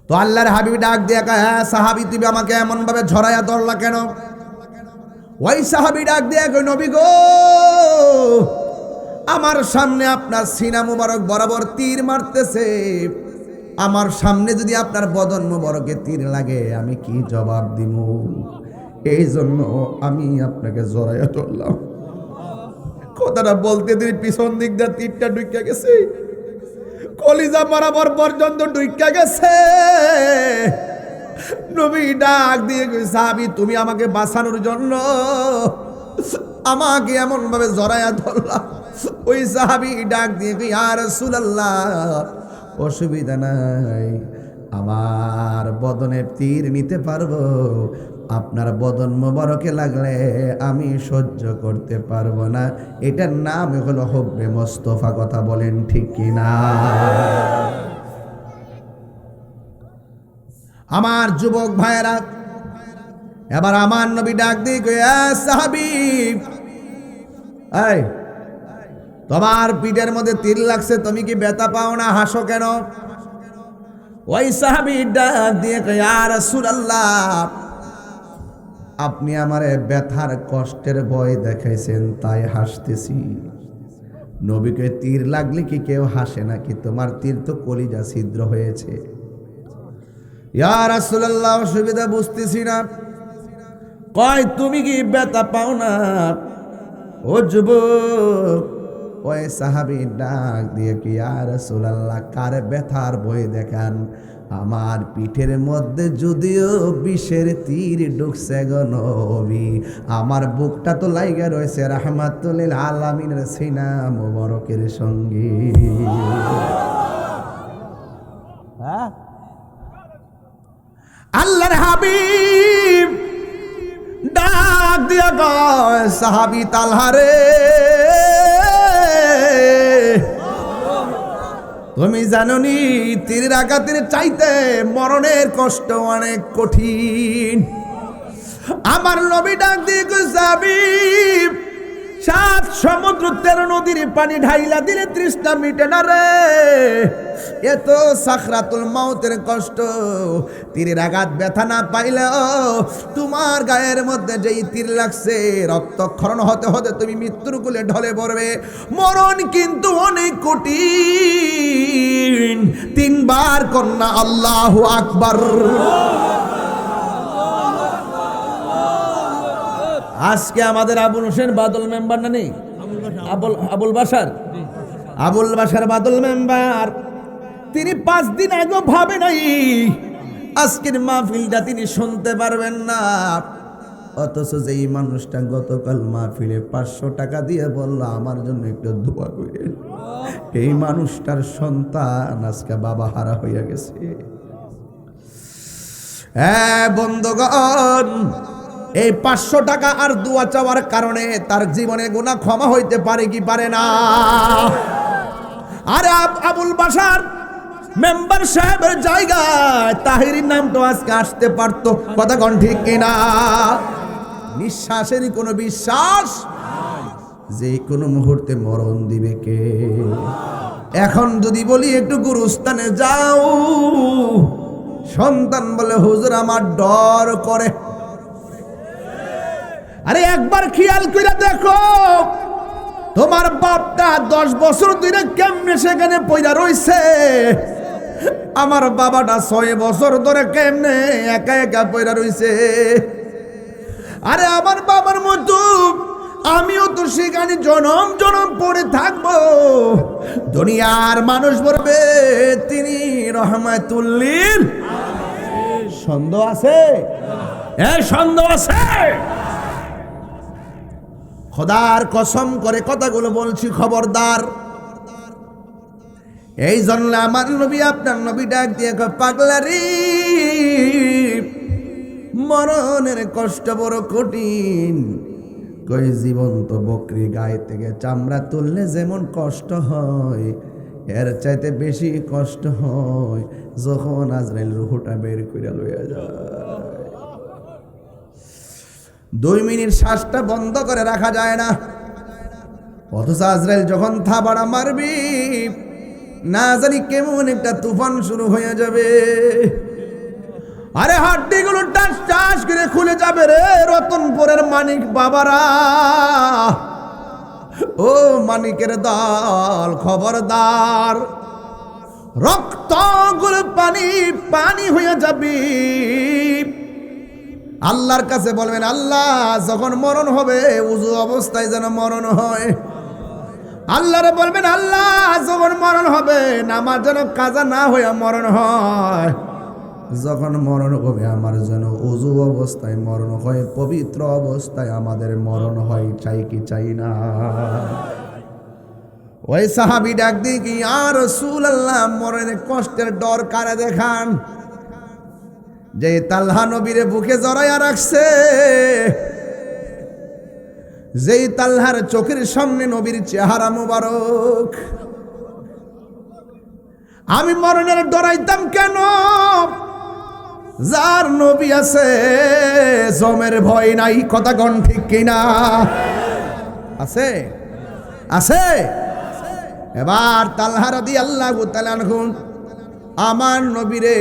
তো আল্লাহর হাবিব ডাক দিয়ে হ্যাঁ সাহাবী তুমি আমাকে এমন ভাবে ঝরাইয়া ধরলা কেন? ওই সাহাবী ডাক দিয়ে কই নবী গো, আমার সামনে আপনার সিনা মুবারক বরাবর তীর মারতেছে, আমার সামনে যদি আপনার বদন মুবারকে তীর লাগে আমি কি জবাব দিব? এই জন্য আমি আপনাকে জড়াইয়া ধরলাম। কথাটা বলতে দিই পিছন দিক দিয়ে তীরটা ঢুকে গেছে, কলিজা বরাবর পর্যন্ত ঢুকে গেছে। নবী ডাক দিয়ে কই সাহাবী তুমি আমাকে বাঁচানোর জন্য আমাকে এমন ভাবে জড়াইয়া ধরলা। ওই সাহাবী ডাক দিয়ে কই ইয়া রাসূলুল্লাহ অসুবিধা নাই, আমার বদনে তীর নিতে পারবো, আপনার বদন মোবারকে লাগলে আমি সহ্য করতে পারবো না। এটার নাম হলো হুব্বে মোস্তফা। কথা বলেন ঠিক কিনা? আমার যুবক ভাইয়েরা, এবার আমার নবী ডাক দিয়ে কই সাহাবী এই তোমার পিঠের মধ্যে তীর লাগছে, তুমি কি ব্যথা পাও না? হাসো কেন? ওই সাহাবী ডাক দিয়ে কই ইয়া রাসূলুল্লাহ আপনি আমারে ব্যথার কষ্টের ভয় দেখাইছেন তাই হাসতেছি। নবীকে তীর লাগলে কি কেউ হাসে নাকি? তোমার তীর তো কলিজা ছিদ্র হয়েছে। ইয়া রাসূলুল্লাহ অসুবিধা বুঝতেছি না। কয় তুমি কি ব্যথা পাও না? ও যুবক, ওই সাহাবী ডাক দিয়ে কি ইয়া রাসূলুল্লাহ কার ব্যথার ভয় দেখান? আমার পিঠের মধ্যে যদিও বিষের তীর ঢুকছে গো নবী, আমার বুকটা তো লাইগা রয়েছে রাহমাতুল লিল আলামিনের সিনা মুবারকের সঙ্গে। আল্লাহর হাবিব ডাক দিয়া কয় সাহাবী তালহা রে, তুমি জানোনি তীরের আঘাতের চাইতে মরণের কষ্ট অনেক কঠিন। আমার নবী ডাক দিয়ে কই সাহাবী 7 সমুদ্র 13 নদীর পানি ঢাইলা দিলে তৃষ্ণা মিটে না রে। এত সাখরাতুল মাউতের কষ্ট, তীরের আঘাত ব্যথা না পাইলেও তোমার গায়ের মধ্যে যেই তীর লাগছে রক্তক্ষরণ হতে হতে তুমি মৃত্যুর কোলে ঢলে পড়বে। মরণ কিন্তু অনেক কঠিন। 3 বার কন্যা আল্লাহু আকবার। আজকে আমাদের আবুল হোসেন বাদল মেম্বার না নেই? আবুল বাসার বাদল মেম্বার, তিনি 5 দিন আগে ভাবে নাই আজকের মাহফিলটা তিনি শুনতে পারবেন না। অথচ যেই মানুষটা গতকাল মাহফিলে 500 টাকা দিয়ে বলল আমার জন্য একটু দোয়া করেন, এই মানুষটার সন্তান আজকে বাবা হারা হইয়া গেছে। হ্যাঁ বন্ধুগণ, এই 500 টাকা আর দোয়া চাওয়ার কারণে তার জীবনে গুনাহ ক্ষমা হইতে পারে কি পারে না? আরে আবুল বাসার মেম্বার সাহেবের জায়গায় তাহিরির নাম তো আজকে আসতে পারতো। কথা কোন ঠিক কিনা? নিঃশ্বাসেরই কোনো বিশ্বাস, যে কোনো মুহূর্তে মরণ দিবে কে? এখন যদি বলি একটু গুরুস্থানে যাও, সন্তান বলে হুজুর আমার ডর করে। আরে একবার খেয়াল করে দেখো, তোমার বাপটা 10 বছর ধরে কেমনে সেখানে পয়দা রইছে, আমার বাবাটা 6 বছর ধরে কেমনে একা একা পয়দা রইছে। আরে আমার বাবার মতো আমিও তো সেখানে জনম জনম পড়ে থাকবো। দুনিয়ার মানুষ বলবে তিনি রহমাতুল লিল আলামিন। সন্দেহ আছে? সন্দেহ আছে? খোদার কসম করে কথাগুলো বলছি, খবরদার। এই জন্য আমার নবী আপনার নবী ডাক দিয়ে পাগলারি, মরণের কষ্ট বড় কঠিন। কই জীবন্ত বকরি গায়ে থেকে চামড়া তুললে যেমন কষ্ট হয়, এর চাইতে বেশি কষ্ট হয় যখন আজরাইল রূহটা বের করে লইয়া যায়। 2 মিনিট শ্বাসটা বন্ধ করে রাখা যায় না। অথচ আজরাইল যখন থাবাড়া মারবি, না জানি কেমন একটা তুফান শুরু হয়ে যাবে। আরে হাড্ডিগুলো টাস টাস করে খুলে যাবে রে রতনপুরের মানিক বাবারা। ও মানিকের দল খবরদার, রক্তগুলো পানি পানি হয়ে যাবে। আল্লাহর কাছে বলবেন, আল্লাহ যখন মরণ হবে উযু অবস্থায় যেন মরণ হয়। আল্লাহরে বলবেন, আল্লাহ যখন মরণ হবে নামাজ যেন কাজা না হয়ে মরণ হয়। যখন মরণ হবে আমার যেন উযু অবস্থায় মরণ হয়, পবিত্র অবস্থায় আমাদের মরণ হয়। চাই কি চাই না? ওই সাহাবী ডাক দিয়ে কি, ইয়া রাসূলুল্লাহ, মরণের কষ্টের ডর কারে দেখান? যে তালহা নবীরে বুকে জড়াইয়া রাখছে, যেই তালহার চোখের সামনে নবীর চেহারা মুবারক। আমি মরণের ডরাইতাম কেন? যার নবী আছে জমের ভয় নাই। কথা কোন ঠিক কিনা? আছে আছে। এবার তালহা রাদিয়াল্লাহু তাআলা আনহু আমার নবীরে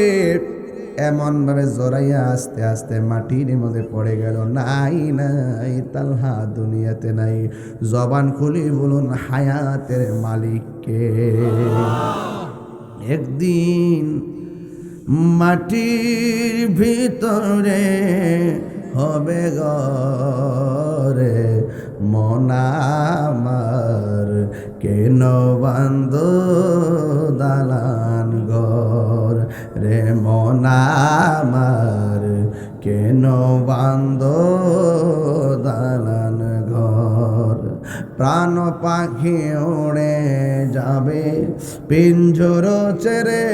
এমন ভাবে জড়াইয়া আস্তে আস্তে মাটির মধ্যে পড়ে গেল। নাই নাই, তালহা দুনিয়াতে নাই। জবান খুলি বলুন হায়াতের মালিককে। একদিন মাটির ভিতরে হবে ঘরে মন আমার, কেন বান্ধ দালান ঘর রে মন আমার, কেন বান্ধ দালান ঘর। প্রাণ পাখি উড়ে যাবে পিঞ্জর ছেড়ে,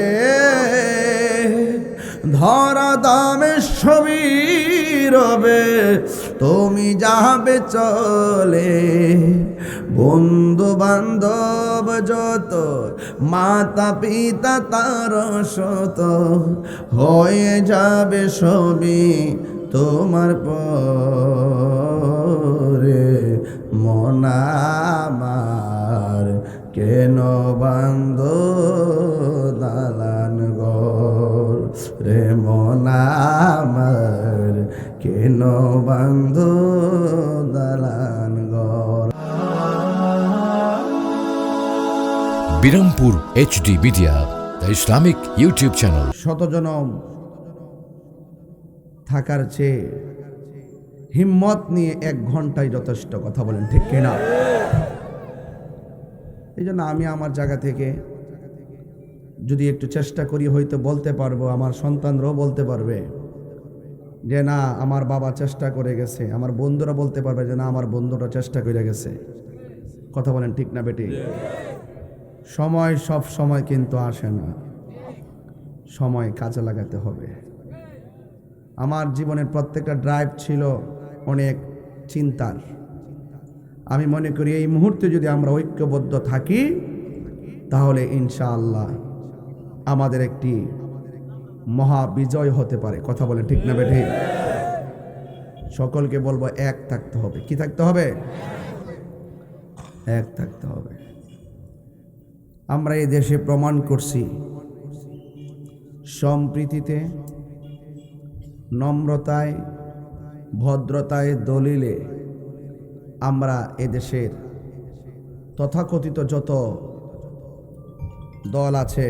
ধরা দামে ছবি রবে তুমি যাবে চলে। বন্ধু বান্ধব যত, মাতা পিতা তার শত, হয়ে যাবে সবই তোমার পরে। মন আমার, কেন বান্ধ দালান ঘর রে মন আমার, কেন বান্ধ দালান ঘর। Birampur HD media, the Islamic YouTube channel. শতজনম থাকার চেয়ে হিম্মত নিয়ে 1 ঘন্টায় যথেষ্ট। কথা বলেন ঠিক কিনা? এই জন্য আমি আমার জায়গা থেকে যদি একটু চেষ্টা করি হয়তো বলতে পারবো, আমার সন্তানরাও বলতে পারবে যে না আমার বাবা চেষ্টা করে গেছে, আমার বন্ধুরা বলতে পারবে যে না আমার বন্ধুরা চেষ্টা করে গেছে। কথা বলেন ঠিক না বেটি? সময় সব সময় কিন্তু আসে না, সময় কাজে লাগাতে হবে। আমার জীবনের প্রত্যেকটা ড্রাইভ ছিল অনেক চিন্তার। আমি মনে করি এই মুহূর্তে যদি আমরা ঐক্যবদ্ধ থাকি তাহলে ইনশাআল্লাহ আমাদের একটি মহা বিজয় হতে পারে। কথা বলেন ঠিক না বেঠিক? সকলকে বলবো এক থাকতে হবে। কি থাকতে হবে? এক থাকতে হবে। আমরা এই দেশে প্রমাণ করছি সম্প্রীতিতে, নম্রতায়, ভদ্রতায়, দলিলে আমরা এদেশের তথাকথিত যত দল আছে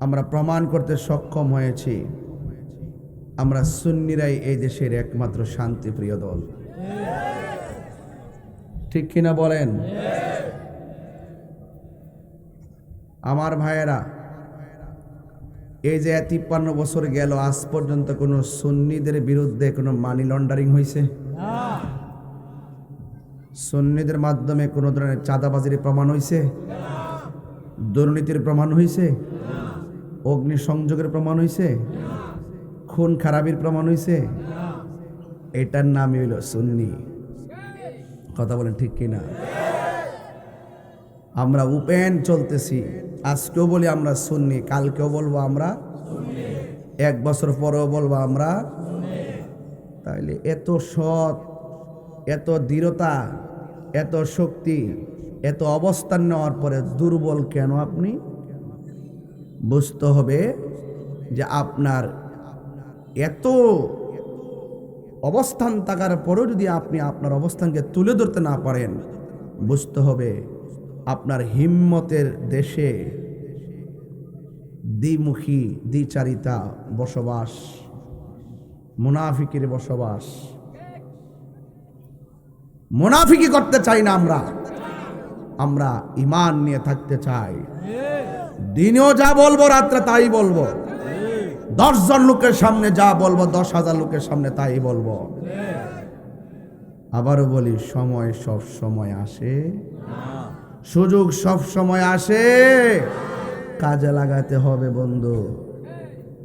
আমরা প্রমাণ করতে সক্ষম হয়েছি আমরা সুন্নিরাই এই দেশের একমাত্র শান্তিপ্রিয় দল। ঠিক কিনা বলেন? আমার ভাইয়েরা, এই যে 53 বছর গেল আজ পর্যন্ত কোনো সুন্নিদের বিরুদ্ধে কোনো মানি লন্ডারিং হয়েছে? সুন্নিদের মাধ্যমে কোনো ধরনের চাঁদাবাজির প্রমাণ হয়েছে? দুর্নীতির প্রমাণ হয়েছে? অগ্নিসংযোগের প্রমাণ হয়েছে? খুন খারাপির প্রমাণ হয়েছে? এটার নামই হইল সুন্নি। কথা বলেন ঠিক কিনা? আমরা ওপেন চলতেছি। আজকেও বলি আমরা সুন্নি, কালকেও বলবো আমরা সুন্নি, 1 বছর পরেও বলবো আমরা। তাইলে এত সৎ, এত দৃঢ়তা, এত শক্তি, এত অবস্থান নেওয়ার পরে দুর্বল কেন আপনি? বুঝতে হবে যে আপনার এত অবস্থান থাকার পরেও যদি আপনি আপনার অবস্থানকে তুলে ধরতে না পারেন, বুঝতে হবে আপনার হিম্মতের দেশে দ্বিমুখী দ্বিচারিতা বসবাস, মুনাফিকের বসবাস। মুনাফিকি করতে চাই না, আমরা ঈমান নিয়ে থাকতে চাই। দিনেও যা বলবো রাত্রে তাই বলবো, 10 জন লোকের সামনে যা বলবো 10,000 লোকের সামনে তাই বলবো। আবারও বলি, সময় সব সময় আসে, সুযোগ সব সময় আসে, কাজে লাগাতে হবে বন্ধু,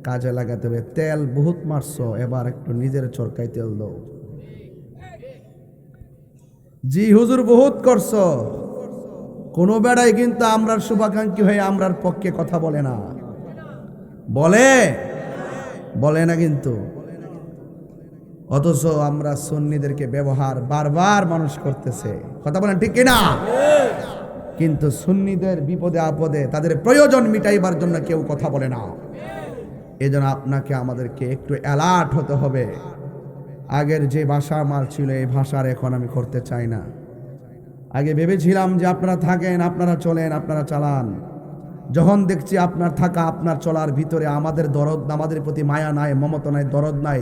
কাজে লাগাতে হবে। তেল বহুত মারছো, এবার একটু নিজের চরকায় তেল দাও। জি হুজুর বহুত করছো, কোন বেড়াই কিন্তু আমরার শুভাকাঙ্ক্ষী হয়ে আমরার পক্ষে কথা বলে না, বলে না কিন্তু। অথচ আমরা সুন্নিদেরকে ব্যবহার বারবার মানুষ করতেছে, কথা বলেন ঠিক কিনা? কিন্তু সুন্নিদের বিপদে আপদে তাদের প্রয়োজন মিটাইবার জন্য কেউ কথা বলে না। এজন্য আপনাকে আমাদেরকে একটু অ্যালার্ট হতে হবে। আগের যে ভাষা আমার ছিল এই ভাষার এখন আমি করতে চাই না। আগে ভেবেছিলাম যে আপনারা থাকেন, আপনারা চলেন, আপনারা চালান। যখন দেখছি আপনার থাকা আপনার চলার ভিতরে আমাদের দরদ, আমাদের প্রতি মায়া নাই, মমতা নাই, দরদ নাই,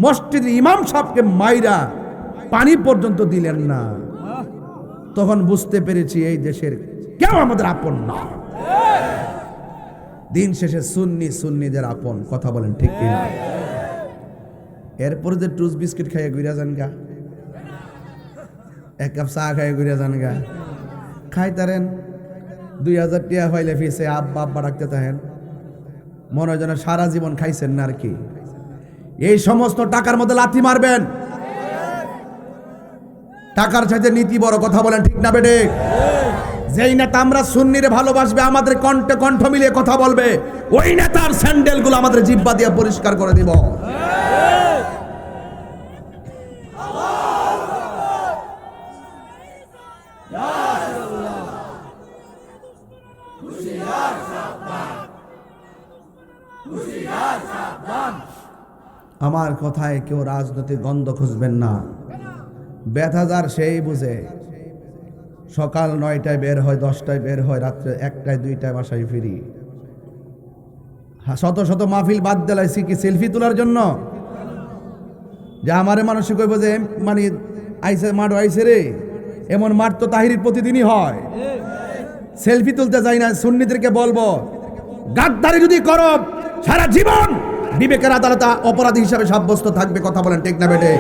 মসজিদের ইমাম সাহেবকে মাইরা পানি পর্যন্ত দিলেন না, তখন বুঝতে পেরেছি এই দেশের কেউ আমাদের আপন না। দিন শেষে সুন্নিদের আপন, কথা বলেন ঠিক কিনা? এরপরে যে টুস বিস্কিট খাইয়ে ঘুরে যান গা, 1 কাপ চা খাইয়ে ঘুরে যান গা, খাইতারেন 2000 টাকা হইলে ফিসে আব্বা রাখতে থাকেন, মনে হয় যেন সারা জীবন খাইছেন না আর কি। এই সমস্ত টাকার মধ্যে লাথি মারবেন। টাকার চাইতে নীতি বড়, কথা বলেন ঠিক না বেটে? যেই নেতা আমরা সুন্নিরে ভালোবাসবে, আমাদের কণ্ঠে কণ্ঠ মিলিয়ে কথা বলবে, ওই নেতার স্যান্ডেলগুলো আমাদের জিহ্বা দিয়ে পরিষ্কার করে দিব। আমার কথায় কেউ রাজনৈতিক গন্ধ খুঁজবেন না। ব্যথাদার সেই বুঝে, সকাল 9টায় বের হয়, 10টায় বের হয়, রাত্রে 1টায় 2টায় বাসায় ফিরি। শত শত মাহফিল বাদ দিলাইছি কি সেলফি তোলার জন্য? যে আমারে মানুষ কইব যে মানে আইসে মাঠো আইসে রে, এমন মাঠ তো তাহিরির প্রতিদিনই হয়। সেলফি তুলতে যাই না। সুন্নিদেরকে বলবো, গাদ্দারি যদি করো সারা জীবন বিবেকের আদালতে অপরাধী হিসাবে সাব্যস্ত থাকবে, কথা বলেন ঠিক না বেটে?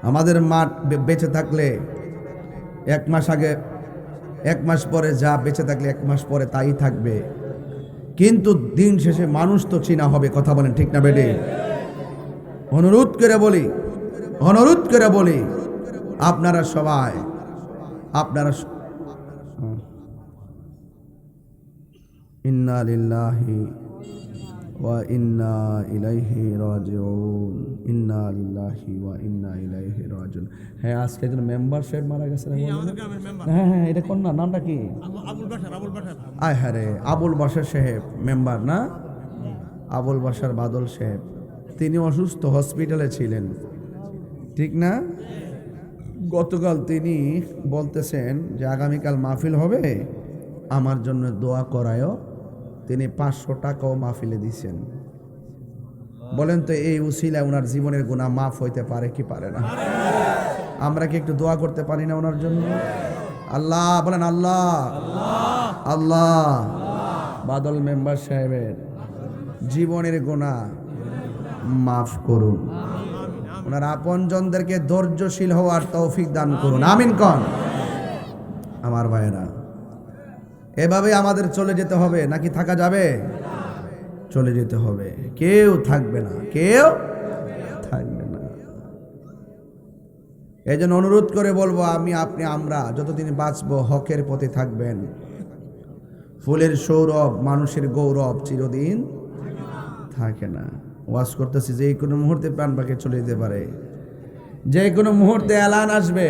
আমাদের মাঠ বেঁচে থাকলে 1 মাস আগে, 1 মাস পরে যা বেঁচে থাকলে 1 মাস পরে তাই থাকবে, কিন্তু দিন শেষে মানুষ তো চিনা হবে, কথা বলেন ঠিক না বেটে? অনুরোধ করে বলি আপনারা সবাই, আপনারা ইন্না লিল্লাহি ওয়া ইন্না ইলাইহি রাজিউন, ইন্না লিল্লাহি ওয়া ইন্না ইলাইহি রাজিউন। হ্যাঁ, আজকে একজন মেম্বার সাহেব মারা গেছে। হ্যাঁ, এটা কোন না, নামটা কি? আয় হ্যাঁ রে, আবুল বাশার সাহেব মেম্বার না? আবুল বাশার বাদল সাহেব, তিনি অসুস্থ, হসপিটালে ছিলেন, ঠিক না? গতকাল তিনি বলতেছেন যে আগামীকাল মাহফিল হবে, আমার জন্য দোয়া করায়ও। তিনি 500 টাকাও মাহফিলে দিয়েছেন। বলেন তো এই উসিলায় ওনার জীবনের গুনাহ মাফ হইতে পারে কি পারে না? আমরা কি একটু দোয়া করতে পারি না ওনার জন্য? আল্লাহ বলেন, আল্লাহ আল্লাহ বাদল মেম্বার সাহেবের জীবনের গুনাহ মাফ করুন, ওনার আপনজনদেরকে ধৈর্যশীল হওয়ার তৌফিক দান করুন, আমিন কন। আমার ভাইয়েরা, এভাবে আমাদের চলে যেতে হবে নাকি থাকা যাবে? চলে যেতে হবে, কেউ থাকবে না। এই জন্য অনুরোধ করে বলবো, আমি, আপনি, আমরা যতদিন বাঁচবো হকের পথে থাকবেন। ফুলের সৌরভ, মানুষের গৌরব চিরদিন থাকে না। ওয়াজ করতেছি, যে কোনো মুহূর্তে প্রাণ পাখি চলে যেতে পারে, যে কোনো মুহূর্তে এলান আসবে,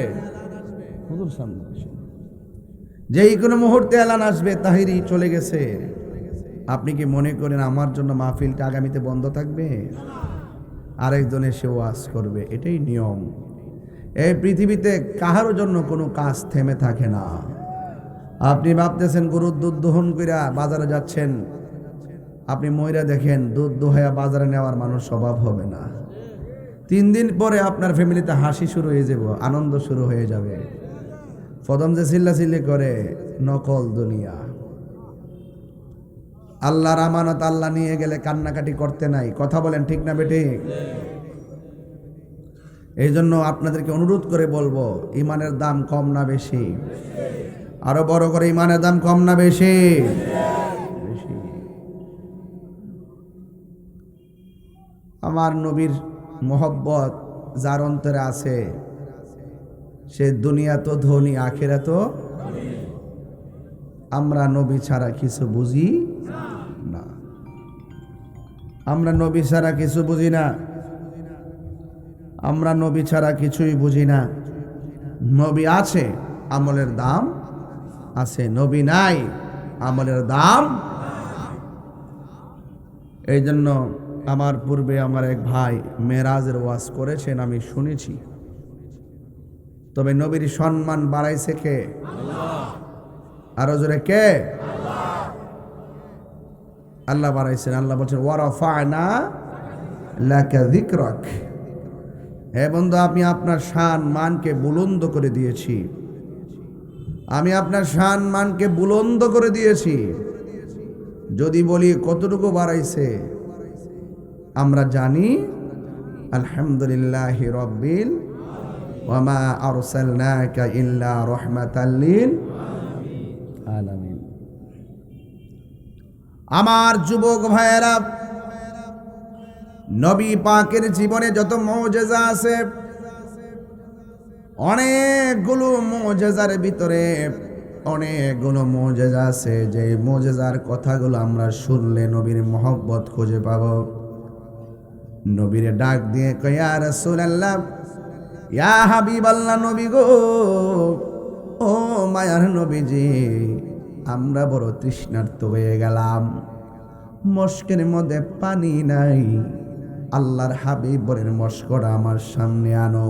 হুজুর সামনে যেই কোনো মুহূর্তে এলান আসবে তাহিরি চলে গেছে, আপনি কি মনে করেন আমার জন্য মাহফিলটা আগামীতে বন্ধ থাকবে? আরেকজন এসে ওয়াজ করবে, এটাই নিয়ম। এই পৃথিবীতে কাহারও জন্য কোনো কাজ থেমে থাকে না। আপনি ভাবতেছেন গরুর দুধ দহন কইরা বাজারে যাচ্ছেন, আপনি ময়রা দেখেন দুধ দোহাইয়া বাজারে নেওয়ার মানুষ স্বভাব হবে না। 3 দিন পরে আপনার ফ্যামিলিতে হাসি শুরু হয়ে যাব, আনন্দ শুরু হয়ে যাবে। প্রথম যে চিল্লাচিল্লি করে নকল দুনিয়া। আল্লাহর আমানত আল্লাহ নিয়ে গেলে কান্নাকাটি করতে নাই। কথা বলেন ঠিক না বেঠিক? এই জন্য আপনাদেরকে অনুরোধ করে বলবো, ইমানের দাম কম না বেশি? আরো বড় করে, ইমানের দাম কম না বেশি? বেশি। আমার নবীর মোহব্বত যার অন্তরে আছে, সে দুনিয়া তো ধনী, আখিরা তো। আমরা নবী ছাড়া কিছু বুঝি না। আমরা নবী ছাড়া কিছু বুঝি না। আমরা নবী ছাড়া কিছুই বুঝি না। নবী আছে, আমলের দাম আছে। নবী নাই, আমলের দাম। এই জন্য আমার পূর্বে আমার এক ভাই মেরাজের ওয়াজ করেছেন, আমি শুনেছি। তবে নবীর সম্মান বাড়াইছে কে? আরো জোরে কে? আল্লাহ বাড়াইছেন। আল্লাহ বলছেন ওয়ারাফা'না লাকা যিকরাক। হে বন্ধু, আমি আপনার শান মানকে বুলন্দ করে দিয়েছি। আমি আপনার শান মানকে বুলন্দ করে দিয়েছি। যদি বলি কতটুকু বাড়াইছে, আমরা জানি আলহামদুলিল্লাহি রাব্বিল ওয়া মা আরসালনাকা ইল্লা রাহমাতাল লিল আলামিন। আমার যুবক ভাইয়েরা, নবী পাকের জীবনে যত মুজিজা আছে, অনেকগুলো মুজিজার ভিতরে অনেকগুলো মুজিজা আছে, যে মুজিজার কথাগুলো আমরা শুনলে নবীর মহব্বত খুঁজে পাব। নবীরে ডাক দিয়ে কয় ইয়া রাসূলুল্লাহ, ইয়া হাবিবাল্লাহ, নবী গো, ও মায়ার নবীজি, আমরা বড় তৃষ্ণার্ত হয়ে গেলাম। মস্কের মধ্যে পানি নাই। আল্লাহর হাবিব বলেন মস্করা আমার সামনে আনো।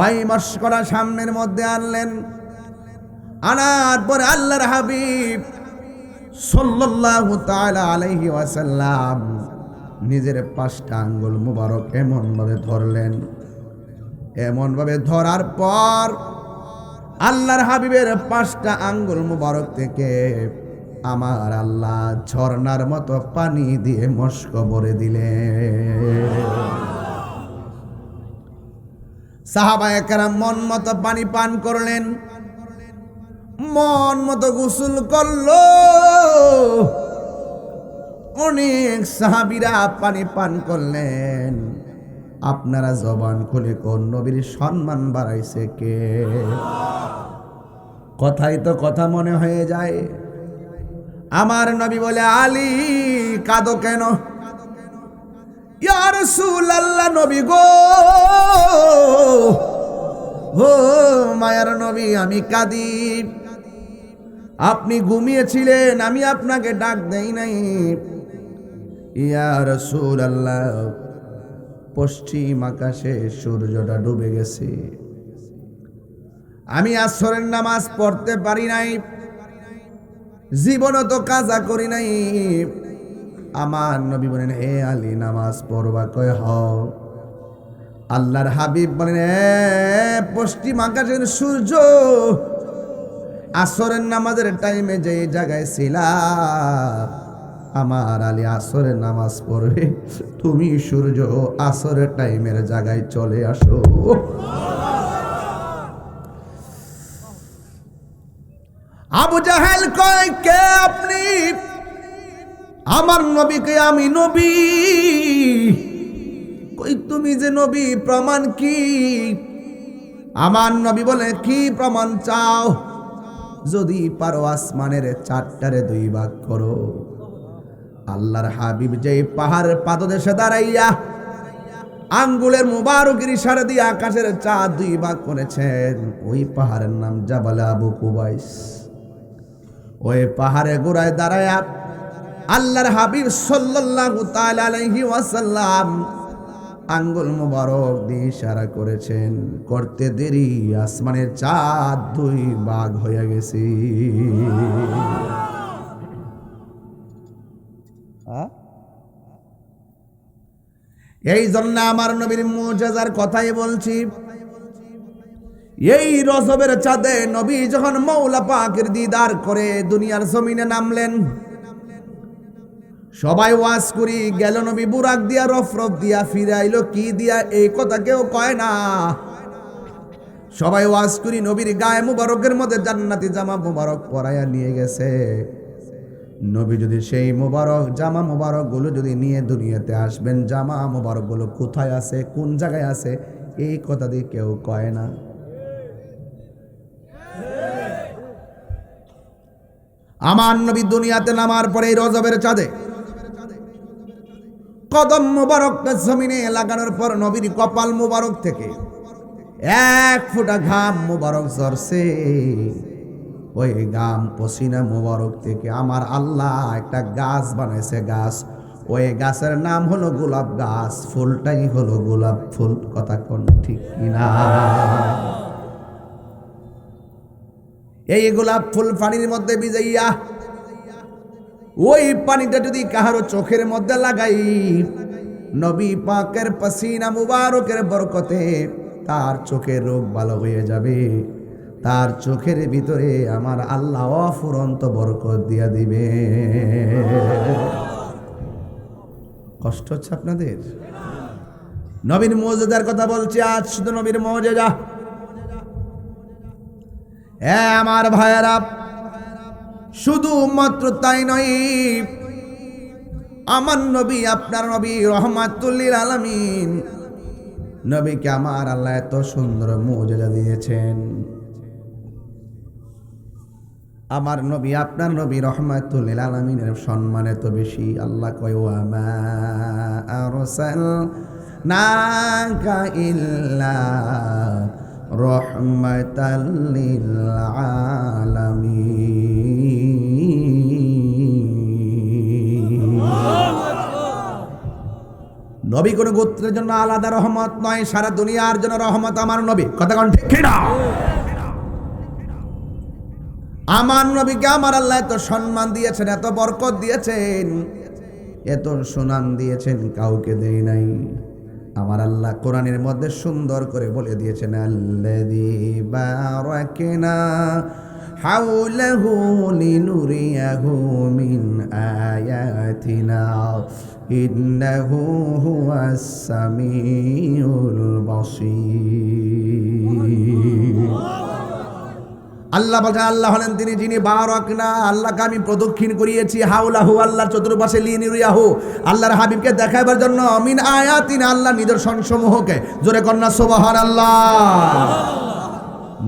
ওই মস্করা সামনের মধ্যে আনলেন। আনার পরে আল্লাহর হাবিব সাল্লাল্লাহু তাআলা আলাইহি ওয়াসাল্লাম নিজের 5টা আঙ্গুল মুবারক এমন ভাবে ধরলেন। এমন ভাবে ধরার পর আল্লাহর হাবিবের 5টা আঙ্গুল মুবারক থেকে আমার আল্লাহ ঝর্ণার মতো পানি দিয়ে মস্ক ভরে দিলেন। সাহাবায়ে কেরাম মন মতো পানি পান করলেন, মন মতো গোসল করলো। অনেক সাহাবীরা পানি পান করলেন। আপনারা জবান খুলে কোন নবীর সম্মান বাড়াইছে কে? কথাই তো কথা মনে হয়ে যায়। আমার নবী বলে, আলী কাঁদো কেন? ইয়া রাসূলুল্লাহ, নবী গো, ও মায়ার নবী, আমি কাঁদি। আপনি ঘুমিয়েছিলেন, আমি আপনাকে ডাক দেই নাই। ইয়া রাসূলুল্লাহ, পশ্চিম আকাশে সূর্যটা ডুবে গেছে, আমি আসরের নামাজ পড়তে পারি নাই, জীবনও তো কাজা করি নাই। আমার নবী বলেন, হে আলী, নামাজ পড়বা? কয় হ। আল্লাহর হাবিব বলেন, পশ্চিম আকাশের সূর্য আসরের নামাজের টাইমে যে জায়গায় ছিলা, আমার আলী আসরের নামাজ পড়বে, তুমি সূর্য আসরের টাইমের জায়গায় চলে আসো। আবু জাহেল কয়, কে আপনি? আমার নবীকে আমি নবী। কই তুমি যে নবী, প্রমাণ কি? আমার নবী বলে, কি প্রমাণ চাও? যদি পারো আসমানের 4টারে 2 ভাগ করো। আল্লাহর হাবিব যেই পাহাড়ের পাদদেশে দাঁড়াইয়া আঙ্গুলের মুবারকের ইশারা দিয়ে আকাশের চাঁদ দুই ভাগ করেছেন। ওই পাহাড়ের নাম জাবাল আবু কুবাইস। ওই পাহাড়ে গোড়ায় দাঁড়ায় আল্লাহর হাবিব সাল্লাল্লাহু তাআলা আলাইহি ওয়াসাল্লাম আঙ্গুল মুবারক দিয়ে ইশারা করেছেন। করতে দেরি আসমানের চাঁদ দুই ভাগ হয়ে গেছে। এই জন্য আমার নবীর মুজিজার কথাই বলছি। এই রজবের চাঁদে নবী যখন মওলা পাকের দিদার করে দুনিয়ার জমিনে নামলেন, সবাই ওয়াজ করি গেল নবী বুরাক দিয়া রফরফ দিয়া ফিরে আইলো কি দিয়া, এই কথা কেউ কয় না। সবাই ওয়াজ করি নবীর গায়ে মুবারকের মধ্যে জান্নাতি জামা মুবারক পরাইয়া নিয়ে গেছে। নবী যদি সেই মুবারক জামা মুবারক গুলো যদি নিয়ে দুনিয়াতে আসবেন, জামা মুবারক গুলো কোথায় আছে, কোন জায়গায় আছে, এই কথা দিয়ে কেউ কয় না। আমার নবী দুনিয়াতে নামার পরে এই রজবের চাঁদে কদম মুবারকটা জমিনে লাগানোর পর নবীর কপাল মুবারক থেকে এক ফোঁটা ঘাম মুবারক ঝরছে। ওই ঘাম পসিনা মুবারক থেকে আমার আল্লাহ একটা গাছ বানাইছে। গাছ, ওই গাছের নাম হলো গোলাপ গাছ, ফুলটাই হলো গোলাপ ফুল। কথা কোন ঠিক কিনা? এই গোলাপ ফুল পানির মধ্যে ভিজাইয়া ওই পানিটা যদি কাহারো চোখের মধ্যে লাগাই, নবী পাকের পসিনা মুবারকের বরকতে তার চোখের রোগ ভালো হয়ে যাবে। তার চোখের ভিতরে আমার আল্লাহ অফুরন্ত বরকত দিয়া দিবে। কষ্ট হচ্ছে আপনাদের? নবীর মুজিজার কথা বলছি আজ, শুধু নবীর মুজিজা। আমার ভাইয়েরা, শুধুমাত্র তাই নয়, আমার নবী আপনার নবী রহমাতুল লিল আলামিন নবীকে আমার আল্লাহ এত সুন্দর মুজিজা দিয়েছেন। আমার নবী আপনার নবী রহমাতুল লিল আলামিনের সম্মান এত বেশি। আল্লাহ কয় ওয়া মা আরসালনাকা ইল্লা রহমাতাল লিল আলামিন। নবী কোন গোত্রের জন্য আলাদা রহমত নয়, সারা দুনিয়ার জন্য রহমত আমার নবী। কথা কোন ঠিক কিনা? আমার নবীকে আমার আল্লাহ এত সম্মান দিয়েছেন, এত বরকত দিয়েছেন, এত সুনাম দিয়েছেন, কাউকে দেয় নাই। আমার আল্লাহ কোরআনের মধ্যে সুন্দর করে বলে দিয়েছেন, আল্লাযী বারাকনা হাওলাহু লিনুরিয়াহু মিন আয়াতিনা ইন্নাহু হুয়াস সামিউল বাসীর। আল্লাহ বলেন, আল্লাহ হলেন তিনি যিনি বারাকনা, আল্লাহকে আমি প্রদক্ষিণ করিয়েছি, হাওলাহু আল্লাহর চতুর্পাশে, লিনুরিয়াহু আল্লাহর হাবিবকে দেখাবার জন্য, মিন আয়াতিনা আল্লাহ নিদর্শন সমূহকে। জোরে কন্যা সুবহানাল্লাহ।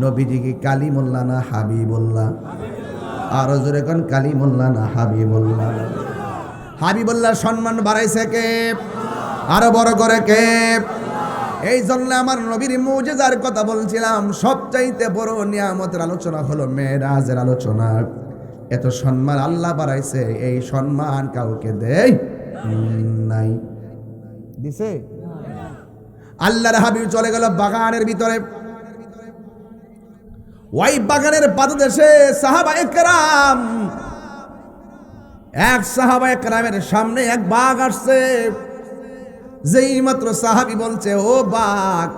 নবীজি কি কালিমুল্লাহ না হাবিবুল্লাহ? আরো জোরে কোন কালিমুল্লাহ না হাবিবুল্লাহ? হাবিবুল্লাহ সম্মান বাড়াইছে কে? আরো বড় করে কে? এই জন্য আমার নবীর মুজিজার কথা বলছিলাম। সবচাইতে বড় নিয়ামতের আলোচনা হলো মেরাজের আলোচনা। এত সম্মান আল্লাহ বাড়াইছে, এই সম্মান কাউকে দেয় নাই। দিছে? আল্লাহর হাবিব চলে গেল বাগানের ভিতরে। ওই বাগানের পাদদেশে সাহাবায়ে কেরাম, এক সাহাবায়ে কেরামের সামনে এক বাঘ আসছে। যেই মাত্র সাহাবী বলছে, ও বাঘ,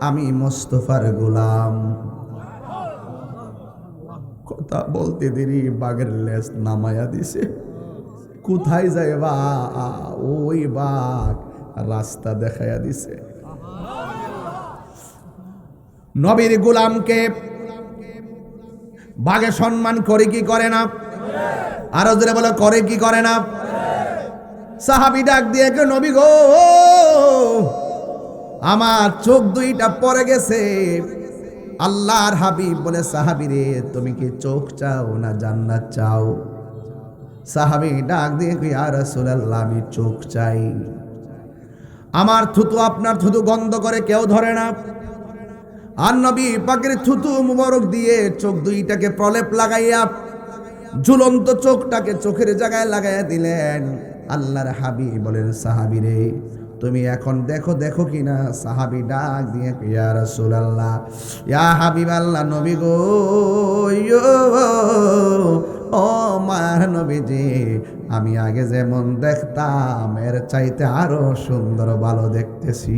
আমি মুস্তাফার গোলাম। কথা বলতে দেরি বাঘের লেজ নামায়া দিছে। কোথায় যায় বা? ওই বাঘ রাস্তা দেখাইয়া দিছে। নবীর গোলামকে বাঘে সম্মান করে কি করে না? আরো জোরে বলে, করে কি করে না? সাহাবী ডাক দিয়ে, নবী গো, আমার চোখ দুইটা পড়ে গেছে। আল্লাহর হাবিব বলে, সাহাবী রে, তুমি কি চোখ চাও না জান্নাত চাও? সাহাবী ডাক দিয়ে, ইয়া রাসূলুল্লাহ, আমি চোখ চাই। আমার থুতু আপনার থুতু গন্ধ করে কেউ ধরে না। আর নবী পাকের থুতু মুবারক দিয়ে চোখ দুইটাকে প্রলেপ লাগাইয়া ঝুলন্ত চোখটাকে চোখের জায়গায় লাগাইয়া দিলেন। আল্লাহর হাবিব বলেন, সাহাবী রে তুমি এখন দেখো দেখো কিনা। সাহাবী ডাক দিয়ে ইয়া রাসূলুল্লাহ, ইয়া হাবিবাল্লাহ, নবী গো, ও মার নবীজি, আমি আগে যেমন দেখতাম এর চাইতে আরো সুন্দর ভালো দেখতেছি।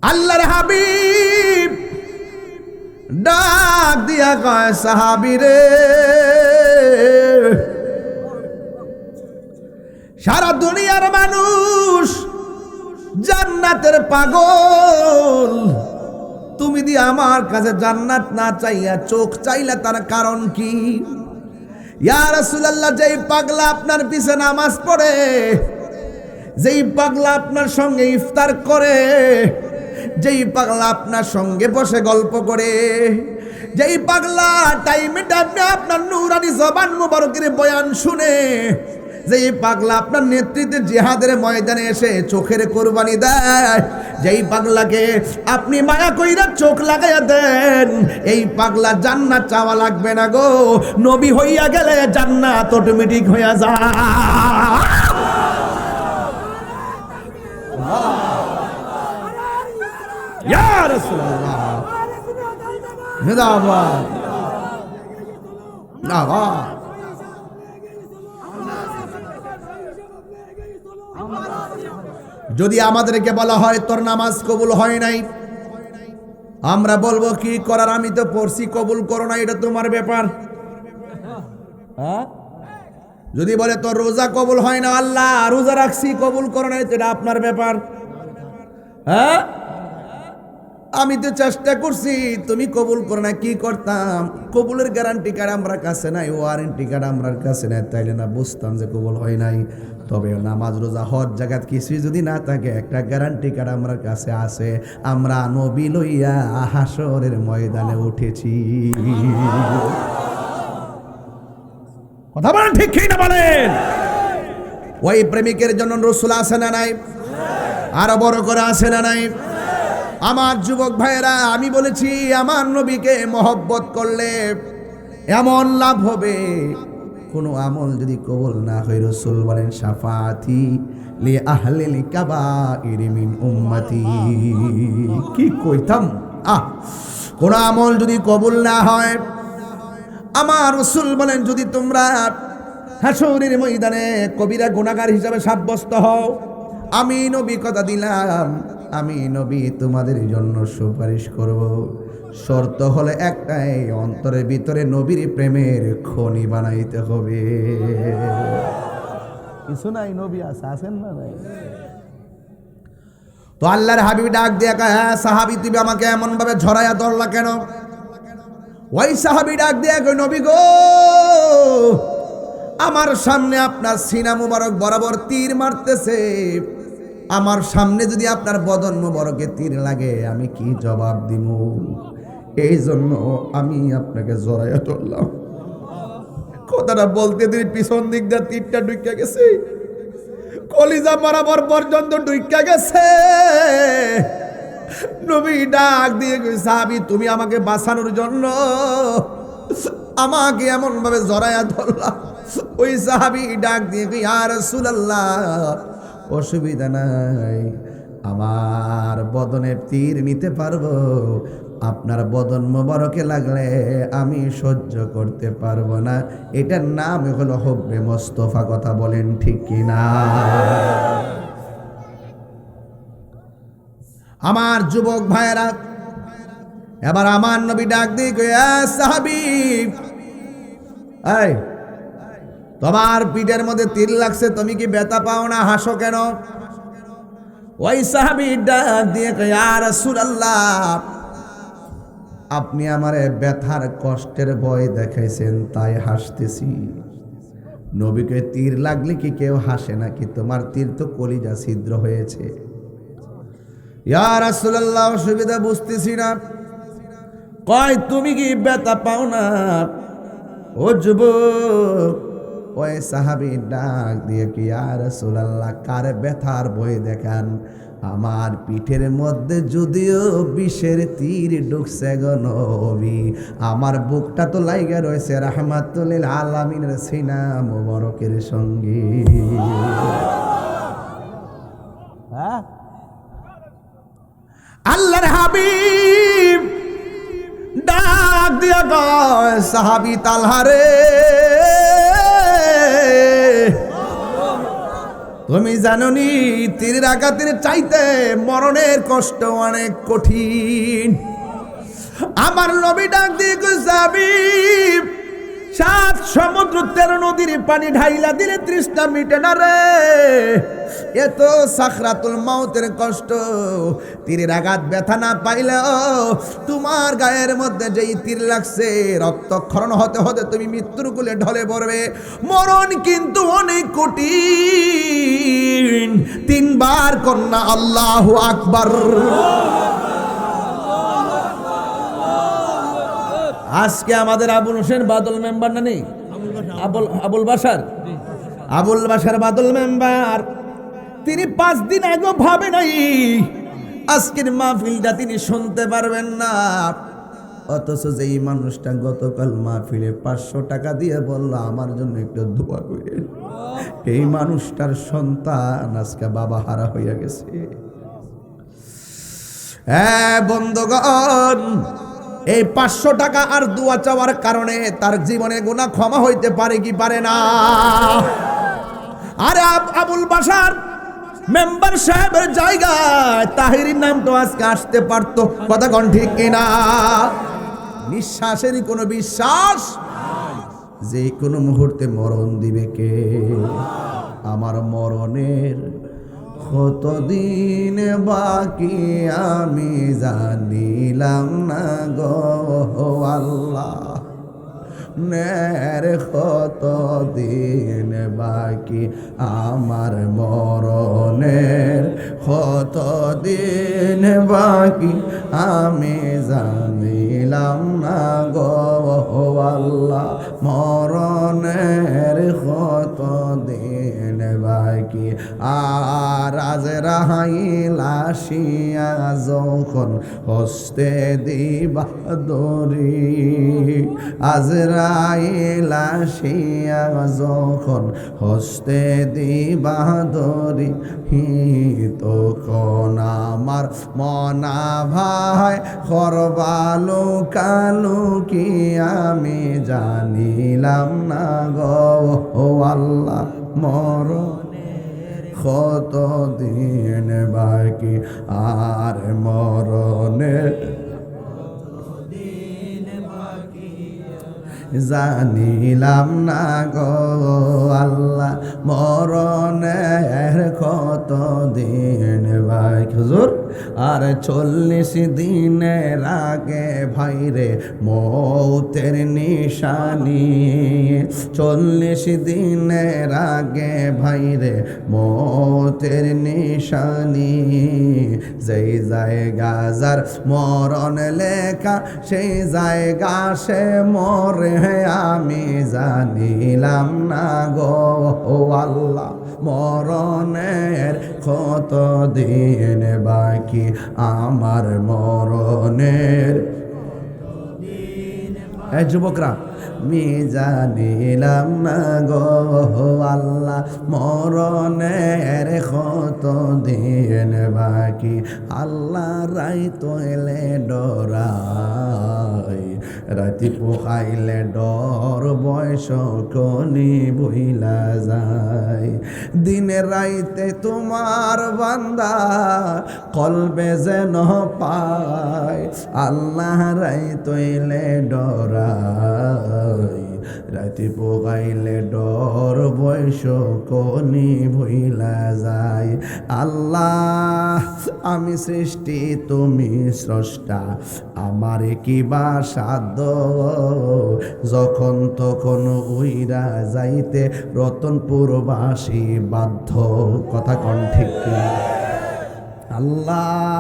আল্লাহর হাবিব ডাক দিয়া কয়, সাহাবী রে সারা দুনিয়ার মানুষ জান্নাতের পাগল, তুমি দিয়ে আমার কাছে জান্নাত না চাইয়া চোখ চাইলা, তার কারণ কি? ইয়া রাসূলুল্লাহ, যেই পাগলা আপনার পিছে নামাজ পড়ে, যেই পাগলা আপনার সঙ্গে ইফতার করে, যেই পাগলা আপনার সঙ্গে বসে গল্প করে, যেই পাগলা টাইমে টাইমে আপনার নূরানি জবান মুবারকের বয়ান শুনে, যেই পাগলা আপনার নেতৃত্বে জিহাদের ময়দানে এসে চোখের কোরবানি দেয়, যেই পাগলাকে আপনি মায়া কইরা চোখ লাগাইয়া দেন, এই পাগলা জান্নাত চাওয়া লাগবে না গো, নবী হইয়া গেলে জান্নাত অটোমেটিক হইয়া যায়। ইয়া রাসূলুল্লাহ, জিন্দাবাদ, জিন্দাবাদ। যদি আমাদেরকে বলা হয় তোর নামাজ কবুল হয় নাই, আমরা বলবো কি করার, আমি তো পড়ছি, কবুল করো না, এটা তোমার ব্যাপার। যদি বলে তোর রোজা কবুল হয় না, আল্লাহ রোজা রাখছি কবুল করো না, এটা আপনার ব্যাপার। হ্যাঁ, আমি তো চেষ্টা করছি, তুমি কবুল করো না, কি করতাম? কবুলের গ্যারান্টি কার্ড আমার কাছে নাই, ওয়ারেন্টি কার্ড আমার কাছে নাই, তাইলে না বুঝতাম যে কবুল হয় নাই। তবে নামাজ রোজা হজ জাগাত কিছুই যদি না থাকে, একটা গ্যারান্টি কার্ড আমার কাছে আছে, আমরা নবী লইয়া হাসরের ময়দানে উঠেছি। কথা বলেন ঠিক কি না বলেন? ওই প্রেমিকের জন্য রাসূল আছে না নাই? আরো বড় করে আছে না নাই? আমার যুবক ভাইয়েরা, আমি বলেছি আমার নবীকে মহব্বত করলে এমন লাভ হবে, কোনো আমল যদি কবুল না হয়, রাসূল বলেন শাফাআতি লি আহলিল কাবাইর মিন উম্মতি। কি কইতাম, কোন আমল যদি কবুল না হয়, আমার রাসূল বলেন যদি তোমরা হাসরের ময়দানে কবিরা গুনাহগার হিসাবে সাব্যস্ত হও, আমি নবী কথা দিলাম, আমি নবী তোমাদের জন্য সুপারিশ করব। শর্ত হলে একটাই, অন্তরের ভিতরে নবীর প্রেমের খনি বানাইতে হবে। কিছু নাই, নবী আছেন না নাই? তো আল্লাহর হাবিব ডাক দিয়া কয়, হ্যাঁ সাহাবী, তুমি আমাকে এমন ভাবে ঝরাইয়া ধরলা কেন? ওই সাহাবী ডাক দিয়া কয়, নবী গো, আমার সামনে আপনার সিনা মুবারক বরাবর তীর মারতেছে, আমার সামনে যদি আপনার বদন মুবারকে তীর লাগে, আমি কি জবাব দিব? এই জন্য আমি আপনাকে জড়াইয়া ধরলাম। কথাটা বলতে দিন পিছন দিক দিয়ে তীরটা ঢুকে গেছে, কলিজা বরাবর পর্যন্ত ঢুকে গেছে। নবী ডাক দিয়ে কই, সাহাবী তুমি আমাকে বাঁচানোর জন্য আমাকে এমন ভাবে জড়াইয়া ধরলাম। ওই সাহাবী ডাক দিয়ে কই, ইয়া রাসূলুল্লাহ, অসুবিধা নাই, আমার বদনে তীর নিতে পারবো, আপনার বদন মোবারকে লাগলে আমি সহ্য করতে পারবো না। এটার নাম হলো হুব্বে মুস্তাফা। কথা বলেন ঠিক কিনা? আমার যুবক ভাইয়েরা, এবার আমার নবী ডাক দিয়ে কয়, সাহাবী, এই তোমার পিঠের মধ্যে তীর লাগছে, তুমি কি ব্যথা পাও না? হাসো কেন? ওই সাহাবী ডাক দিয়ে কয়, ইয়া রাসূলুল্লাহ, আপনি আমারে ব্যথার কষ্টের ভয় দেখাইছেন, তাই হাসতেছি। নবীকে তীর লাগলে কি কেউ হাসে নাকি? তোমার তীর তো কলিজা ছিদ্র হয়েছে। ইয়া রাসূলুল্লাহ, অসুবিধা বুঝতেছি না। কয়, তুমি কি ব্যথা পাও না? ও যুবক, ওই সাহাবী ডাক দিয়ে কি ইয়া রাসূলুল্লাহ কার ব্যথার ভয় দেখান? আমার পিঠের মধ্যে যদিও বিষের তীর ঢুকছে গো নবী, আমার বুকটা তো লাইগা রয়েছে রাহমাতুল লিল আলামিনের সিনা মোবারকের সঙ্গে। আল্লাহর হাবিব ডাক দিয়া কয় সাহাবী তালহা রে, তুমি জানোনি তীরের আঘাতের চাইতে মরণের কষ্ট অনেক কঠিন। আমার নবী ডাক দিয়ে কয় সাহাবী, 7 সমুদ্র 13 নদীর পানি ঢাইলা দিলে তৃষ্ণা মিটে না রে। এত সাখরাতুল মাউতের কষ্ট, তীরের আঘাত ব্যথা না পাইলেও তোমার গায়ের মধ্যে যেই তীর লাগছে রক্তক্ষরণ হতে হতে তুমি মৃত্যুর কোলে ঢলে পড়বে। মরণ কিন্তু অনেক কঠিন। 3 বার কন্যা আল্লাহু আকবার। আজকে আমাদের আবুল হোসেন বাদল মেম্বার না নেই? আবুল বাসার বাদল মেম্বার, তিনি 5 দিন আগে ভাবে নাই আজকের মাহফিলটা তিনি শুনতে পারবেন না। অথচ যেই মানুষটা গতকাল মাহফিলে 500 টাকা দিয়ে বলল আমার জন্য একটু দোয়া করেন, এই মানুষটার সন্তান আজকে বাবা হারা হইয়া গেছে। হ্যাঁ বন্ধুগণ, এই 500 টাকা আর দোয়া চাওয়ার কারণে তার জীবনে গুনাহ ক্ষমা হইতে পারে কি পারে না? আরে আবুল বাসার মেম্বার সাহেবের জায়গায় তাহিরির নাম তো আজকে আসতে পারতো, কথা কোন ঠিক কিনা? নিঃশ্বাসেরই কোনো বিশ্বাস, যে কোনো মুহূর্তে মরণ দিবে কে? আমার মরণের কতদিন বাকি আমি জানিলাম না গো আল্লাহ, নের কতদিন বাকি আমার মরণের কতদিন বাকি আমি জানিলাম না গো আল্লাহ, মরণের কতদিন বাকি। আর আজরাইল আসিয়া যখন হস্তে দিবা দরি, আজরাইল আসিয়া যখন হস্তে দিবা দরি, তখন আমার মনা ভাই করবালু কালু কি আমি জানিলাম না গো আল্লাহ, মরণের কতদিন বাকি আর মরণের জানিলাম না গো আল্লাহ, মরণের কত দিন বাকি। হুজুর আর 40 দিনের আগে ভাইরে মৌতের নিশানি, 40 দিনের আগে ভাইরে মৌতের নিশানি, যেই জায়গা যার মরণ লেখা সেই জায়গা সে মরে আমি জানিলাম না গো আল্লাহ, মরণের কত দিন বাকি আমার মরণের। এই যুবকরা, আমি জানিলাম না গো আল্লাহ, মরণের কত দিন বাকি। আল্লাহ রাই তৈলে ডরাই, রাতি পোহাইলে ডর বয়স কনি বইলা যায়। দিনে রাইতে তোমার বান্দা কলবে যেন পায়, আল্লাহ রাই তৈলে ডরাই, রাতি পোহাইলে ডর বয়স কনি ভইলা যায়। আল্লাহ আমি সৃষ্টি তুমি স্রষ্টা, আমার কি বা সাধ্য, যখন তখন উইরা যাইতে রতনপুরবাসী বাধ্য, কথা কোন ঠিক? আল্লাহ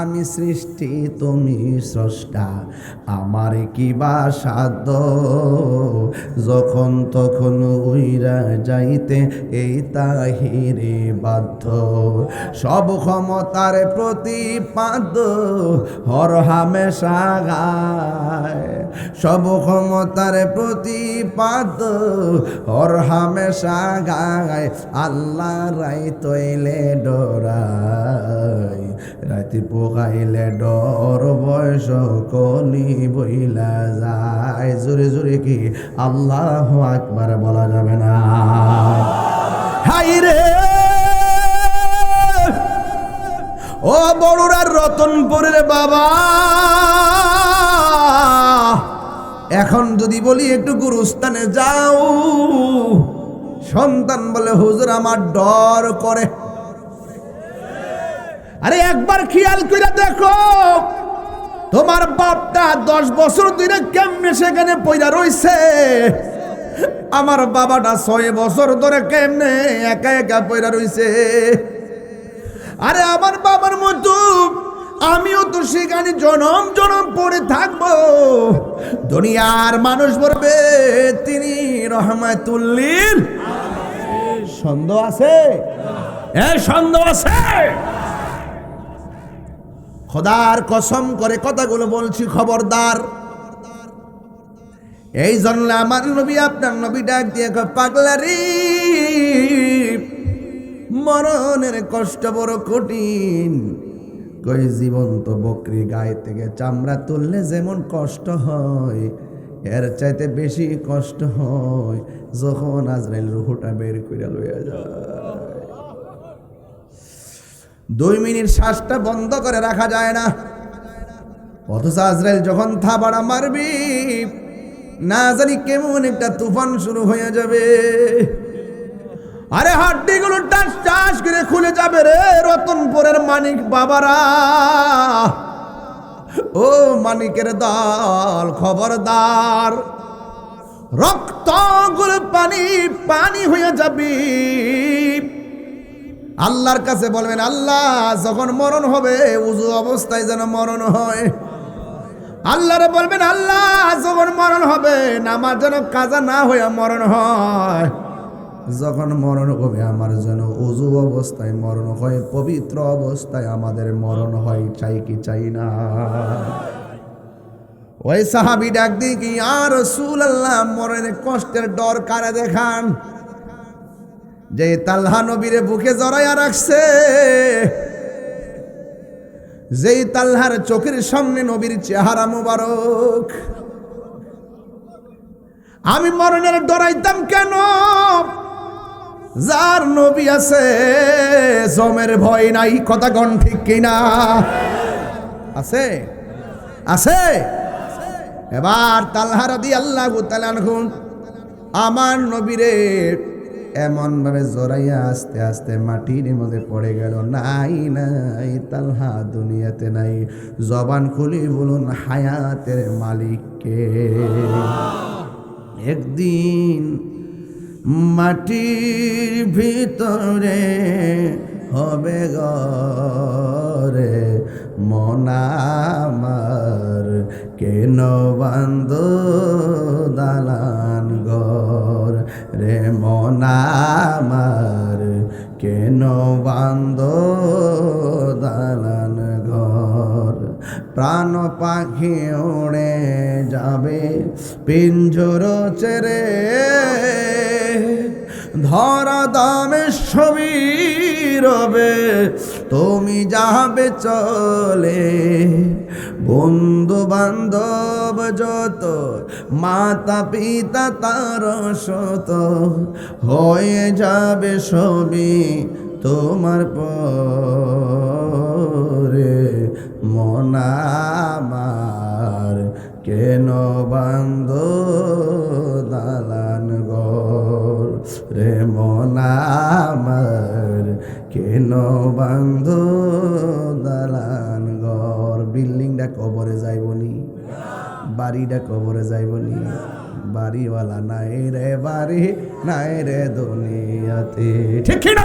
আমি সৃষ্টি তুমি স্রষ্টা, আমার কি বা সাধ্য যখন তখন উইরা যাইতে এই তাহিরে বাধ্য। সব ক্ষমতার প্রতিপাদ্য হর হামেশা গায়, সব ক্ষমতার প্রতিপাদ্য হর হামেশা গায়। আল্লাহ রাই তৈলে ডরাই, রাতি পোকাইলে ডর বয়স কলি বইলা যায়। জোরে জোরে কি আল্লাহু আকবার বলা যাবে না? হাই রে ও বড়ুরার রতনপুরের বাবা, এখন যদি বলি একটু গুরুস্থানে যাও, সন্তান বলে হুজুর আমার ডর করে। আরে একবার খেয়াল করে দেখো, তোমার বাপটা 10 বছর ধরে কেমনে সেখানে পয়রা রইছে, আমার বাবাটা 6 বছর ধরে কেমনে একা একা পয়রা রইছে। আরে আমার বাবার মতো আমিও তো সেখানে জনম জনম পড়ে থাকবো। দুনিয়ার মানুষ বলবে তিনি রহমাতুল্লিল। সন্দেহ আছে? সন্দেহ আছে? খোদার কসম করে কথাগুলো বলছি, খবরদার। এই জন্য আমার নবী আপনার নবী ডাক দিয়ে পাগলারি, মরণের কষ্ট বড় কঠিন। কই জীবন্ত বকরি গায়ে থেকে চামড়া তুললে যেমন কষ্ট হয়, এর চাইতে বেশি কষ্ট হয় যখন আজরাইল রূহটা বের করে লইয়া যায়। 2 মিনিট শ্বাসটা বন্ধ করে রাখা যায় না, অথচ আজরাইল যখন থাবাড়া মারবি না জানি কেমন একটা তুফান শুরু হয়ে যাবে। আরে হাড্ডিগুলো টাস টাস করে খুলে যাবে রে রতনপুরের মানিক বাবারা। ও মানিকের দল খবরদার, রক্তগুলো পানি পানি হয়ে যাবে। আল্লাহর কাছে বলবেন, আল্লাহ যখন মরণ হবে উযু অবস্থায় যেন মরণ হয়। আল্লাহরে বলবেন, আল্লাহ যখন মরণ হবে নামাজ যেন কাজা না হয়ে মরণ হয়। যখন মরণ হবে আমার যেন উযু অবস্থায় মরণ হয়, পবিত্র অবস্থায় আমাদের মরণ হয়। চাই কি চাই না? ওই সাহাবী ডাক দিয়ে কি, ইয়া রাসূলুল্লাহ, মরণের কষ্টের ডর কারে দেখান? যে তালহা নবীরে বুকে জড়াইয়া রাখছে, যেই তালহার চোখের সামনে নবীর চেহারা মুবারক। আমি মরণের ডরাইতাম কেন? যার নবী আছে জমের ভয় নাই। কথা কোন ঠিক কিনা? আছে আছে। এবার তালহা রাদিয়াল্লাহু তাআলা আনহু আমার নবীরে এমন ভাবে জড়াইয়া আস্তে আস্তে মাটির মধ্যে পড়ে গেল। নাই নাই, তালহা দুনিয়াতে নাই। জবান খুলি বলুন হায়াতের মালিককে। একদিন মাটির ভিতরে হবে ঘরে মন আমার, কেন বান্ধ দালান ঘর রে মন আমার, কেন বান্ধ দালান ঘর। প্রাণ পাখি উড়ে যাবে পিঞ্জর ছেড়ে, ধরা দামে ছবি রবে তুমি যাবে চলে। বন্ধু বান্ধব যত, মাতা পিতা তার শত, হয়ে যাবে সবই তোমার পরে। মন আমার, কেন বান্ধ দালান ঘর রে মন আমার, কেন বান্ধ দালান ঘর। বিল্ডিংটা কবরে যাইবনি, বাড়িটা কবরে যাইবনি। বাড়িওয়ালা নাই রে বাড়ি, নাই রে দুনিয়াতে। ঠিক না?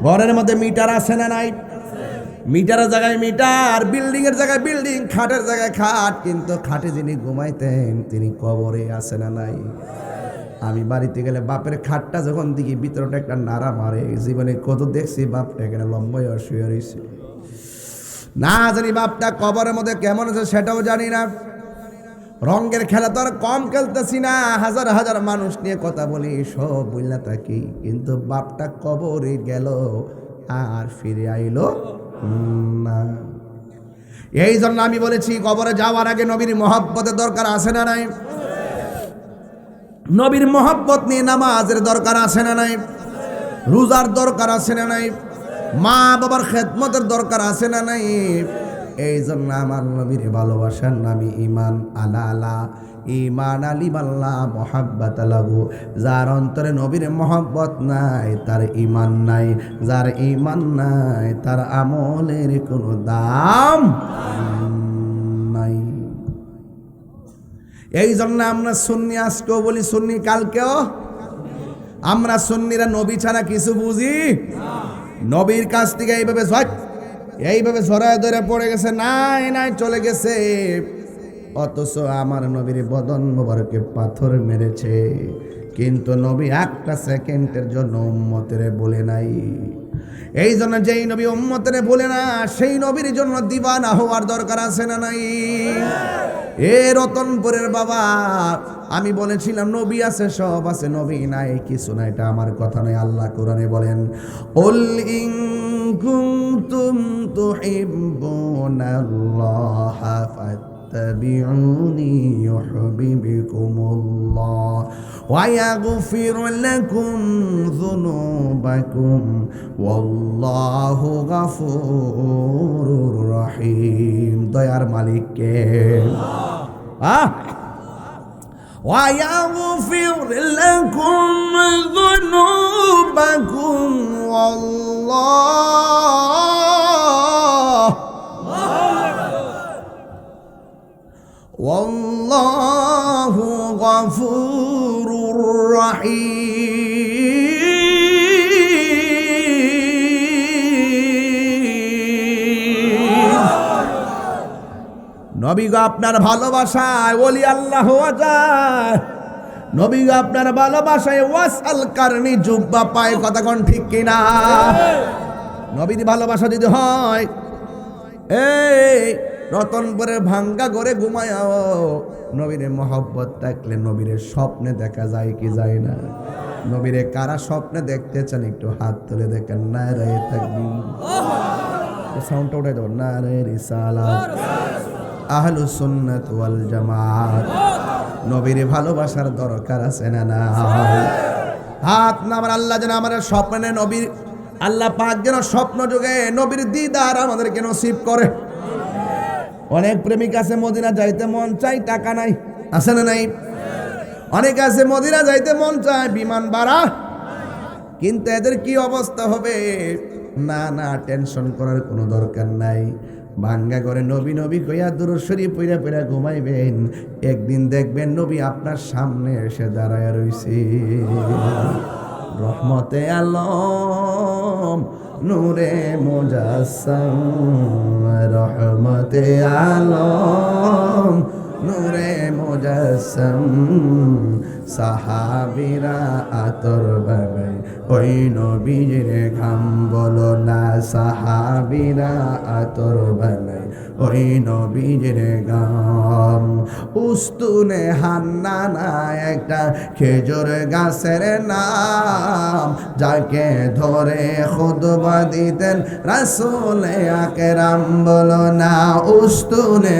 ঘরের মধ্যে মিটার আছে না নাই? মিটারের জায়গায় মিটার, বিল্ডিং এর জায়গায় বিল্ডিং, খাটের জায়গায় খাট, কিন্তু খাটে যিনি ঘুমাইতেন তিনি কবরে আছে না নাই? আমি বাড়িতে গেলে বাপের খাটটা যখন দেখি ভিতরটা একটা নাড়া মারে, জীবনে কত দেখছি বাপটা এখানে লম্বাই শুয়ে রয়েছে, না জানি বাপটা কবরের মধ্যে কেমন আছে সেটাও জানি না। রঙের খেলা তো আর কম খেলতেছি না, হাজার হাজার মানুষ নিয়ে কথা বলি, সব বুঝলা থাকি, কিন্তু বাপটা কবরে গেল আর ফিরে আইলো না। এই জন্য আমি বলেছি কবরে যাওয়ার আগে নবীর মহব্বতের দরকার আছে না নাই? নবীর মহব্বত নিয়ে নামাজের দরকার আছে না নাই? রোজার দরকার আছে না নাই? মা বাবার খেদমতের দরকার আছে না নাই? এই জন্য আমার নবীর ভালোবাসার নামই ঈমান। আলা আলা ঈমান আলিমাল্লাহ মুহাব্বাত লাগু। যার অন্তরে নবীর মহব্বত নাই তার ঈমান নাই, যার ঈমান নাই তার আমলের কোনো দাম নাই। এই জন্য আমরা সুন্নি আজকেও বলি, সুন্নি কালকেও। আমরা সুন্নিরা নবী ছাড়া কিছু বুঝি, নবীর কাছ থেকে এইভাবে ছড়ায় ধরে পড়ে গেছে, নাই নাই চলে গেছে, অথচ আমার নবীর বদন মোবারকে পাথর মেরেছে, কিন্তু নবী একটা সেকেন্ডের জন্য উম্মতের বলে নাই। এই জন্য যেই নবী উম্মতের বলে না, সেই নবীর জন্য দিওয়ানা হওয়ার দরকার আছে না নাই? এ রতনপুরের বাবা, আমি বলেছিলাম নবী আছে, সব আছে, নবী নাই কিছু নাই, এটা আমার কথা নয়। আল্লাহ কোরআনে বলেন, কুল ইন কুনতুম তুহিব্বুনাল্লাহা ফাত্তাবিউনি ইউহিব্বুকুমুল্লাহ ওয়া ইয়াগফির লাকুম যুনুবাকুম ওয়াল্লাহু গফুরুর রহিম। দয়ার মালিক কে? وَيَغْفِرْ لَكُمْ ذُنُوبَكُمْ وَاللَّهُ غَفُورٌ رَّحِيمٌ। নবী গো আপনার ভালোবাসায় ওলি আল্লাহ হওয়া যায়, নবী গো আপনার ভালোবাসায় ওয়াসাল কারনি জুব্বা পায়, কথা কোন ঠিক কিনা? নবীর ভালোবাসা যদি হয়, এই রতনপুরের ভাঙ্গা ঘরে ঘুমায়াও নবীর মহব্বত থাকলে নবীর স্বপ্নে দেখা যায় কি যায় না? নবীরে কারা স্বপ্নে দেখতে চান একটু হাত তুলে দেখেন। না রে তাকবীর, সাউন্ডটা উঠাই দেবো। না রে রিসালাত, আহলুস সুন্নাত ওয়াল জামাত। নবীর ভালোবাসার দরকার আছে না না? হাত না আমার আল্লাহ যেন আমার স্বপ্নে নবীর, আল্লাহ পাক যেন স্বপ্ন যুগে নবীর দিদার আমাদেরকে নসিব করে। অনেক প্রেমিক আছে মদিনা যাইতে মন চাই, টাকা নাই, আছে না নাই? অনেক আছে মদিনা যাইতে মন চায়, বিমান ভাড়া, কিন্তু এদের কি অবস্থা হবে? না না, টেনশন করার কোনো দরকার নাই। ভাঙ্গা করে নবী নবী কইয়া দুরূদ শরীফ পইরা পইরা ঘুমাইবেন, একদিন দেখবেন নবী আপনার সামনে এসে দাঁড়ায় রইছে। রহমতে আলম নূরে মুজাসসাম, রহমতে আলম নূরে মুজাসসাম, সাহাবীরা আতর বানাই ওই নবীর ঘাম, বলো না সাহাবীরা আতর বানাই ওই নবীর ঘাম। উস্তুনে হান্নানা একটা খেজুর গাছের নাম, যাকে ধরে খুতবা দিতেন রাসূল আকরাম, বলো না উস্তুনে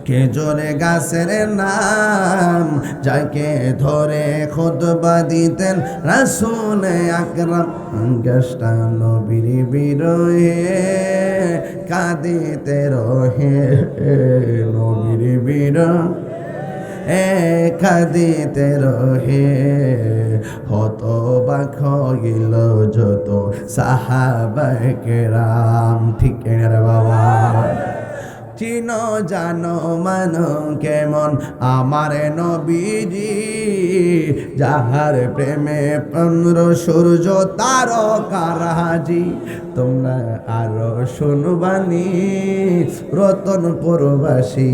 খেজুর গাছের নাম, যাকে ধরে খুতবা দিতেন রাসূল আকরাম। গাছটা নবীর বিরহে কাঁদিতে রহে, নবীর বিরহে কাঁদিতে রহে, হতবাক হইল যত সাহাবায়ে কেরাম। ঠিক রে বাবা, চিনো জানো মানো কেমন আমার নবীজি, যাহার প্রেমে চন্দ্র সূর্য তারকারাজি। তোমরা আরো শুনবানি রতনপুরবাসী,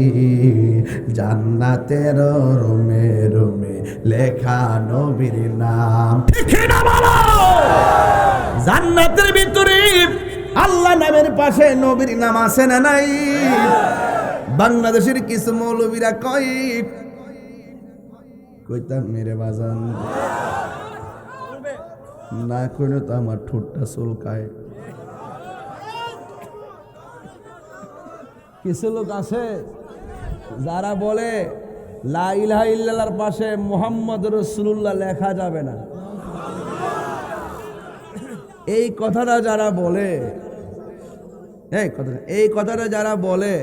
জান্নাতের রুমে রুমে লেখা নবীর নাম। ঠিক না বলো? জান্নাতের ভিতরে আল্লাহ নামের পাশে নবীর নাম আছে না নাই? বাংলাদেশের কিছু মৌলবীরা কইতাম মেরে বাজান না কইলে তো আমার ঠোঁটটা চুলকায়। কিছু লোক আছে যারা বলে লা ইলাহা ইল্লাল্লাহর পাশে মুহাম্মদ রাসূলুল্লাহ লেখা যাবে না। এই কথাটা যারা বলে, এই কথাটা যারা বলে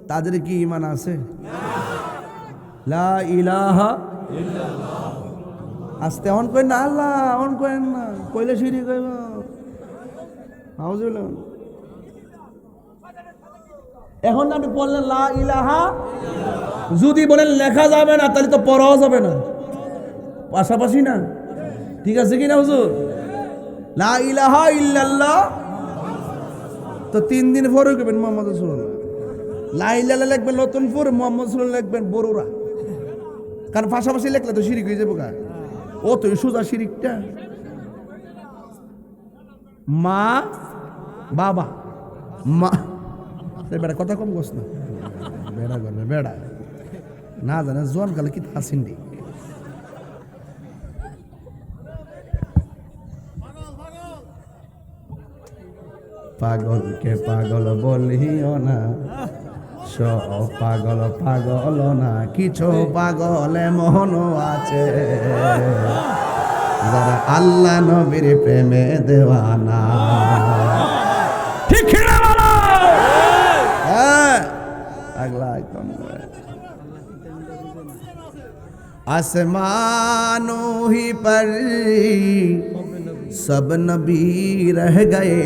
তাদের কি ঈমান আছে? লা ইলাহা ইল্লাল্লাহ আস্তে অন কই না, আল্লাহ অন করেন না, কইলে শিরিক হইব। নাউজুবিল্লাহ। এখন আপনি বললেন লা ইলাহা, যদি বলেন লেখা যাবে না তাহলে তো পড়াও যাবে না, পাশাপাশি না? ঠিক আছে কি না হুজুর? লা ইলাহা ইল্লাল্লাহ তো 3 দিন পরে কইবেন মুহাম্মদ রাসূলুল্লাহ। লা ইলাহা লিখবেন নতুনপুর, মুহাম্মদ রাসূলুল্লাহ লিখবেন বড়ুরা, কারণ পাশাপাশি লিখলে তো শিরিক হয়ে যাবে। ও তো সোজা শিরিকটা। মা বাবা মা, বেড়া কথা কম করছ না, বেড়া করবে বেড়া না জানে জোয়ান কালে কি হাসিন্ডি। পাগলকে পাগল বলিও না, সব পাগল পাগল না, কিছু পাগলে মন আছে যারা আল্লাহ নবীর প্রেমে দেওয়ানা। ঠিক না বলো? হ্যাঁ, আগলা একদম आसमानों ही पर सब नबी रह गए,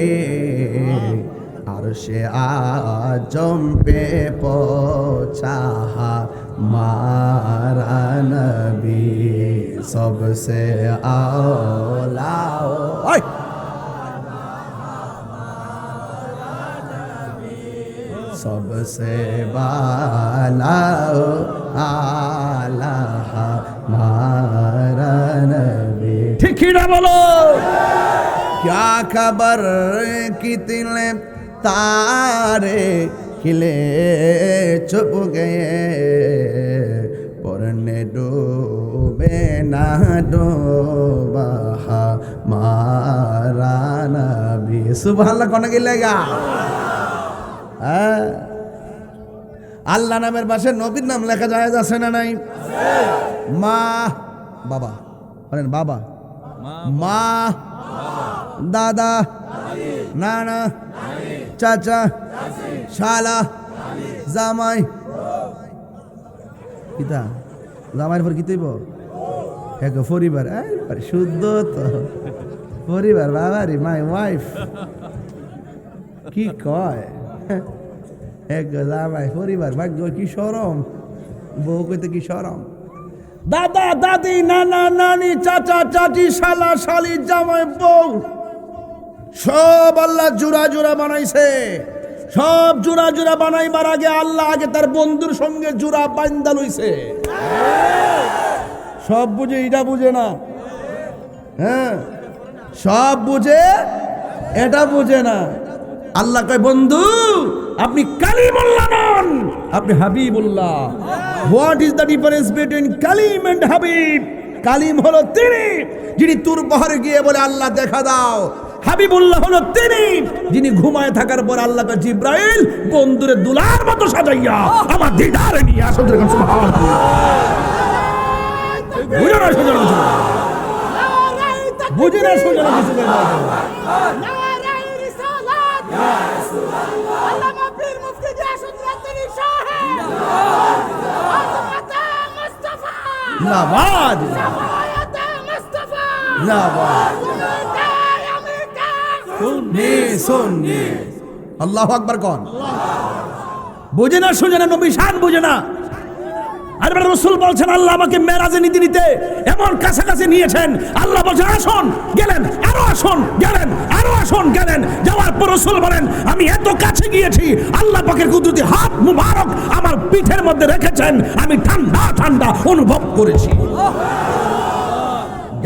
अर्श आजम पे पहुंचा हमारा नबी, सबसे आला सबसे बाला आला हमारा नबी। ठीक ही ना बोलो? क्या खबर कितने तारे खिले चुप गए, पढ़ने डूबे ना डूबा हमारा नबी। सुभान अल्लाह कौन गिलेगा? আল্লাহ নামের পাশে নবীর নাম লেখা যায় আছে না নাই? মা বাবা বলেন, বাবা মা দাদা নানা চাচা শালা জামাই, কিতা জামাইয়ের পর কি তৈব এক পরিবার, শুদ্ধ তো পরিবার, বাবারি মাই ওয়াইফ কি কয় এক জামাই পরিবার, ভাগ্য কি শরম, বউ কইতে কি শরম। দাদা দাদি নানা নানি চাচা চাচি শালা শালি জামাই বউ সব আল্লাহ জোড়া জোড়া বানাইছে। সব জোড়া জোড়া বানাইবার আগে আল্লাহ আগে তার বন্ধুর সঙ্গে জোড়া বান্দা লইছে। সব বুঝে এটা বুঝে না, হ্যাঁ সব বুঝে এটা বুঝে না। আল্লাহ কয় বন্ধু আপনি কালিমুল্লাহ নন, আপনি Habibullah. What is the difference between Kalim and Habib? Kalim হলো তিনি যিনি তুর পাহাড়ে গিয়ে বলে আল্লাহ দেখা দাও, হাবিবুল্লাহ হলো তিনি যিনি ঘুমায় থাকার পর আল্লাহ কা জিব্রাইল বন্ধুরে দুলার মতো সাজাইয়া আমার দিদারে নিয়ে আসে। সুবহানাল্লাহ, বুঝো না সুজন কিছু, বুঝো না সুজন কিছু করে জিন্দাবাদ জিন্দাবাদ। সুন্নি সুন্নি, আল্লাহু আকবার কোন? বুঝে না সুঝে না, নবী শান বুঝে না। আর রাসূল বলছেন আল্লাহ আমাকে মেরাজে নিতে নিতে এমন কাছাকাছি নিয়েছেন, আল্লাহ বলছেন আসুন, গেলেন, আরো আসুন, গেলেন, আরো আসুন, গেলেন। যাওয়ার পর রাসূল বলেন আমি এত কাছে গিয়েছি, আল্লাহ পাকের কুদরতি হাত মুবারক আমার পিঠের মধ্যে রেখেছেন, আমি ঠান্ডা ঠান্ডা অনুভব করেছি।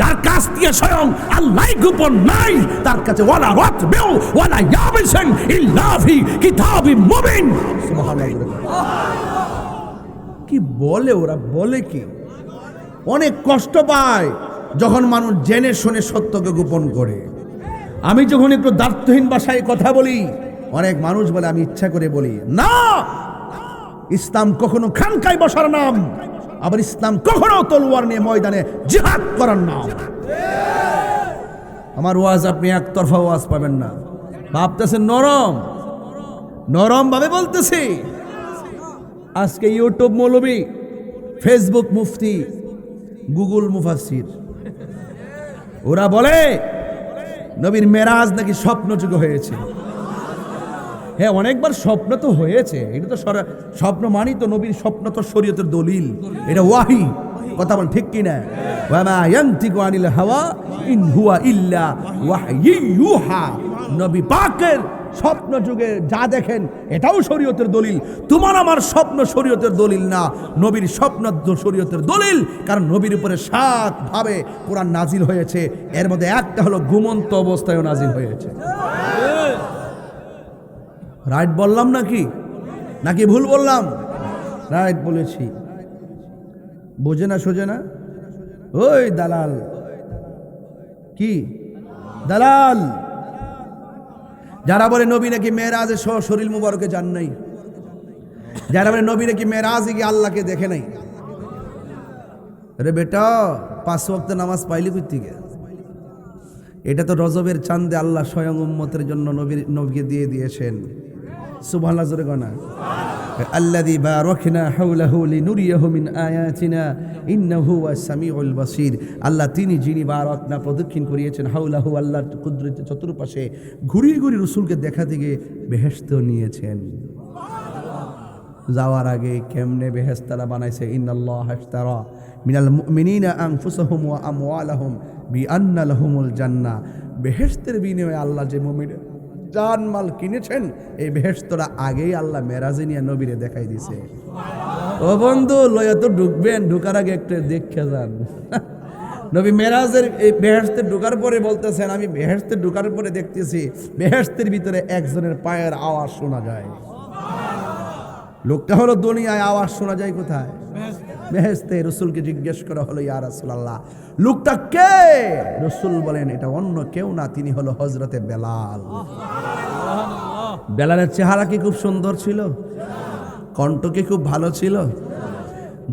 যার কাছ দিয়ে স্বয়ং আল্লাহ গোপন নাই, তার কাছে ওয়ালা রাতবেও ওয়ালা ইয়াবিসেন ইল্লা ফি কিতাবিম মুবিন। কি বলে ওরা, বলে কি? অনেক কষ্ট পায় যখন মানুষ জেনে শুনে সত্যকে গোপন করে। আমি যখন একটু দার্থহীন ভাষায় কথা বলি, অনেক মানুষ বলে আমি ইচ্ছা করে বলি না। ইসলাম কখনো খানকায় বসার নাম, আবার ইসলাম কখনো তলোয়ার নিয়ে ময়দানে জিহাদ করার নাম। আমার ওয়াজ আপনি একতরফা ওয়াজ পাবেন না। ভাবতেছেন নরম, নরম ভাবে বলতেছি। আজকে ইউটিউব মৌলবী, ফেসবুক মুফতি, গুগল মুফাসসির, ওরা বলে নবীর মেরাজ নাকি স্বপ্নযোগ্য হয়েছে। হ্যাঁ, অনেকবার স্বপ্ন তো হয়েছে, এটা তো স্বপ্ন মানি তো নবীর স্বপ্ন তো শরীয়তের দলিল, এটা ওয়াহি। কথা বল ঠিক কিনা? ওয়া মা ইয়ানতিকু আনিল হাওয়া ইন হুয়া ইল্লা ওয়াহয়ু ইউহা। নবী পাকের স্বপ্ন যুগে যা দেখেন এটাও শরীয়তের দলিল। তোমার আমার স্বপ্ন শরীয়তের দলিল না, নবীর স্বপ্ন শরীয়তের দলিল। কারণ নবীর উপরে 7 ভাবে কোরআন নাজিল হয়েছে, এর মধ্যে একটা হলো ঘুমন্ত অবস্থায়ও নাজিল হয়েছে। রাইট বললাম নাকি নাকি ভুল বললাম? রাইট বলেছি। বোঝে না সোজে না? ওই দালাল, কি দালাল যারা বলে নবী নাকি মেরাজে শরীর মুবারকে যান নাই, যারা বলে নবী নাকি মেরাজে গিয়ে আল্লাহকে দেখে নাই। আরে বেটা, 5 ওয়াক্ত নামাজ পাইলি কই থেকে? এটা তো রজবের চাঁদে আল্লাহ স্বয়ং উম্মতের জন্য নবীকে দিয়ে দিয়েছেন। সুবহানাল্লাহ জোরে গনা। আল্লাযী বারাকনা হাওলাহু লিনুরিয়াহু মিন আয়াতিনা ইন্নাহু হুয়াস সামিউল বাসীর। আল্লাহ তিনি যিনি বারাকনা প্রদক্ষিণ করিয়েছেন হাওলাহু, আল্লাহর কুদরতের চতুর্পাশে ঘুরিয়ে ঘুরিয়ে রাসূলকে দেখা থেকে বেহেশত নিয়েছেন। যাওয়ার আগে কেমনে বেহেশতারা বানাইছে, ইন্নাল্লাহা আশতারা মিনাল মুমিনিনা আনফুসাহুম ওয়া আমওয়ালাহুম বিআন্না লাহুমুল জান্নাহ। বেহেশতের বিনিময়ে আল্লাহ যে মুমিনের জান মাল কিনেছেন, এই বেহেশতরা আগেই আল্লাহ মেরাজে নিয়ে নবীরে দেখাই দিছে। ও বন্ধু, লয়া তো ঢুকবেন, ঢুকার আগে একটু দেখে যান। নবী মেরাজের এই বেহেশতে ঢুকার পরে বলতেছেন আমি বেহেশতে ঢুকার পরে দেখতেছি বেহেশতের ভিতরে একজনের পায়ের আওয়াজ শোনা যায়। লোকটা হলো দুনিয়ায়, আওয়াজ শোনা যায় কোথায়? বেহেশতে। রাসূলকে জিজ্ঞেস করা হলো ইয়া রাসূলুল্লাহ, লোকটা কে? রাসূল বলেন এটা অন্য কেউ না, তিনি হলো হযরতে বেলাল। বেলালের চেহারা কি খুব সুন্দর ছিল? কণ্ঠ কি খুব ভালো ছিল?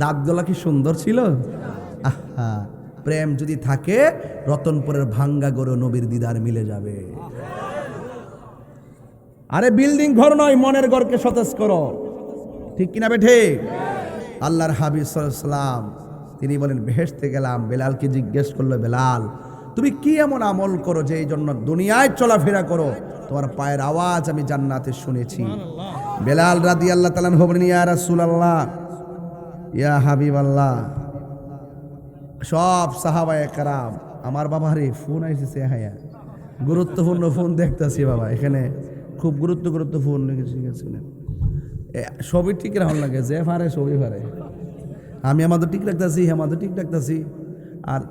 দাঁতগুলা কি সুন্দর ছিল? আহা, প্রেম যদি থাকে রতনপুরের ভাঙ্গা গরু নবীর দিদার মিলে যাবে। আরে বিল্ডিং ঘর নয়, মনের ঘরকে সতেজ করো। ঠিক কিনা বে ঠিক? আল্লাহর হাবিব সাল্লাল্লাহু আলাইহি ওয়াসাল্লাম তিনি বলেন বেহেশতে গেলাম। বেলালকে জিজ্ঞেস করলো, বেলাল তুমি কি এমন আমল করো যে এই জন্য দুনিয়ায় চলাফেরা করো, তোমার পায়ের আওয়াজ আমি জান্নাতে শুনেছি। বেলাল রাদিয়াল্লাহু তাআলা বলেন ইয়া রাসূলুল্লাহ, ইয়া হাবিবাল্লাহ, সব সাহাবায়ে কেরাম, আমার বাবারে ফোন আইছে, হ্যাঁ গুরুত্বপূর্ণ ফোন দেখতেছি বাবা, এখানে খুব গুরুত্ব ফোন লিখেছি, সবই ঠিক রাখুন লাগে, যে পারে সবই পারে। আমি আমাদের ঠিক রাখতেছি, আমাদের ঠিক রাখতেছি, আর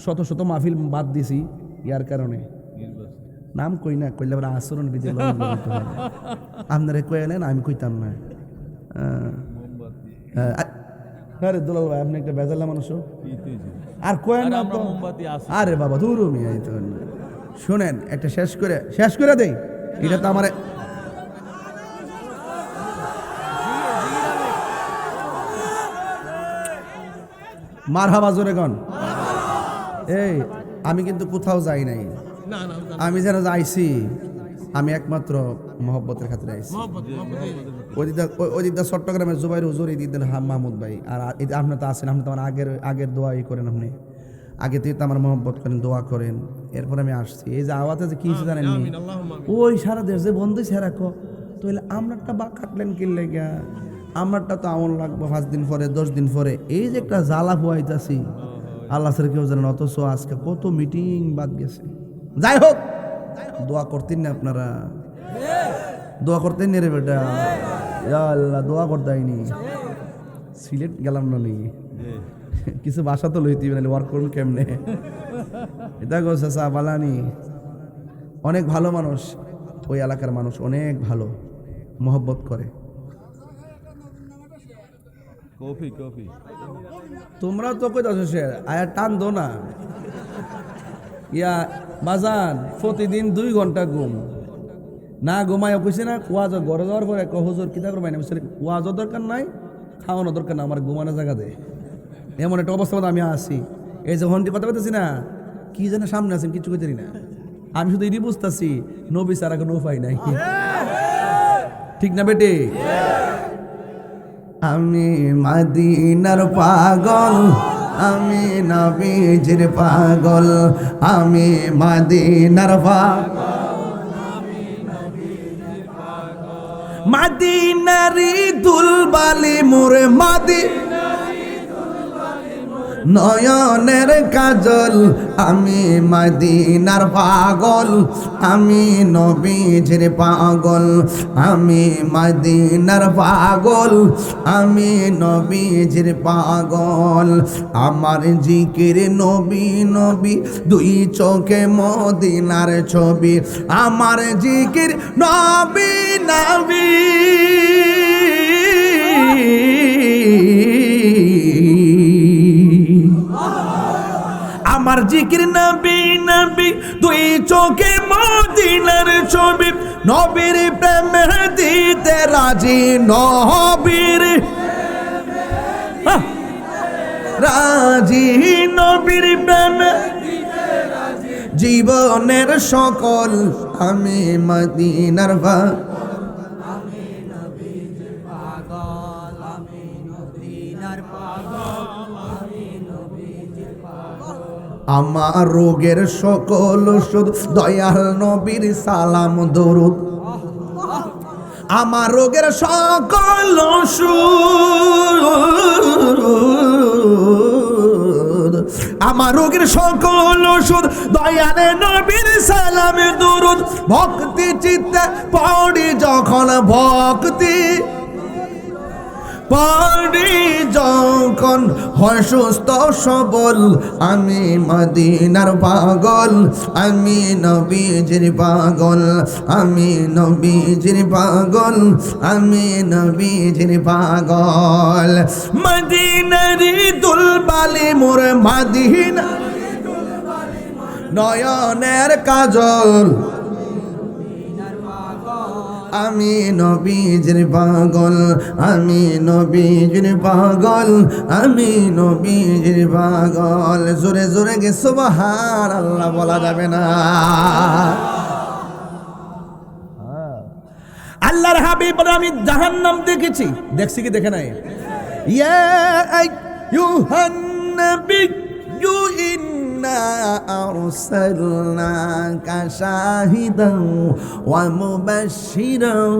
শত শত মাহফিল বাদ দিছি ইয়ার কারণে। নাম কই না, কইলে আবার আচরণ বিধি আপনারা কইলেন, আমি কইতাম না। আরে দুলাল ভাই, আপনি একটা বেজাল্লা মানুষ, আর কয়েন না তো। আরে বাবা দূর শোনেন, একটা শেষ করে দেই। এটা তো আমার মারহাবা জোরে গন। এই আমি কিন্তু কোথাও যাই নাই, আমি যেন যাইছি আমি একমাত্র মহব্বতের খাতিরে আইছি। ওইদিকটা চট্টগ্রামের জুবাইর হুজুর, এই দিকটা মাহমুদ ভাই, আর আপনি তো আছেন, আপনি তো আমার আগের দোয়াই করেন, আপনি আগে থেকে তো আমার মহব্বত করেন, দোয়া করেন, এরপর আমি আসছি। এই যে আওয়াজে যে কি জানেননি, ওই সারা দেশ যে বন্ধু সেরা তো তাহলে আমারটা বা কাটলেন কি লেগা? আমারটা তো আমন লাগবো 5 দিন পরে 10 দিন পরে। এই যে একটা জ্বালা ফুয়াইতাছি আল্লাহ স্যার কেউ জানেন, অথচ আজকে কত মিটিং বাদ গেছে। যাই হোক, দোয়া করতেন না আপনারা? দোয়া করতেন না রে বেটা? ইয়া আল্লাহ, দোয়া করতেইনি। সিলেট গেলাম না নি, কিছু বাসা তো লইতে নাহলে ওয়ার্ক করুন কেমনে? এটা গো চাচা বালানি অনেক ভালো মানুষ, ওই এলাকার মানুষ অনেক ভালো, মহব্বত করে। তোমরাও তো কইতাছো সে আয়া টান দো না। ইয়া বাজান প্রতিদিন 2 ঘন্টা ঘুম না ঘুমায় কইছে না, ওয়াজ ঘরে যাওয়ার পরে হুজুর কিতা করবাই না, ওয়াজও দরকার নাই, খাওয়ানো দরকার না, আমার ঘুমানো জায়গা দে। এমন একটা অবস্থা আমি আসি, এই যে হন্টি কথা বলতেছি না, কি যেন সামনে আছেন কিছু কইতে না, আমি শুধু এটি বুঝতেছি নবী ছাড়া কোনো উপায় নাই। ঠিক না বেটে? আমি মদিনার পাগল, আমি নবীজির পাগল, আমি মদিনার পাগল, মদিনারি দুলবালি মোরে নয়নের কাজল, আমি মদিনার পাগল, আমি নবীজির পাগল, আমি মদিনার পাগল, আমি নবীজির পাগল। আমার জিকির নবী নবী, 2 চোখে মদিনার ছবি, আমার জিকির নবী নবী, আমার জিকির নবী নবী, 2 চোখে মদিনার ছবি, নবীর প্রেমে দিতে রাজি, নবীর রাজি, নবীর প্রেমে জীবনের সকল, আমি মদিনার আমার রোগের সকল ওষুধ দয়াল নবীর সালাম দরুদ, আমার রোগের সকল ওষুধ, আমার রোগের সকল ওষুধ দয়ালে নবীর সালাম দরুদ। ভক্তি চিত্তে পড়ি যখন, ভক্তি পড়ি যখন হয় সুস্থ সবল, আমি মদিনার পাগল, আমি নবীজির পাগল, আমি নবীজির পাগল, আমি নবীজির পাগল। মদিনারি দুলবালি মোর মদিনা নয়নের কাজল, আমি নবীজির পাগল, আমি নবীজির পাগল, আমি নবীজির পাগল। জোরে জোরে গে সুবহানাল্লাহ বলা যাবে না। আল্লাহর হাবিব বলে আমি জাহান্নাম দেখেছি। দেখছি কি দেখে নাই? ইয়া আইয়ুহান নাবিয়্যু ইন্না আরসালনাকা শাহিদান ওয়া মুবাশশিরান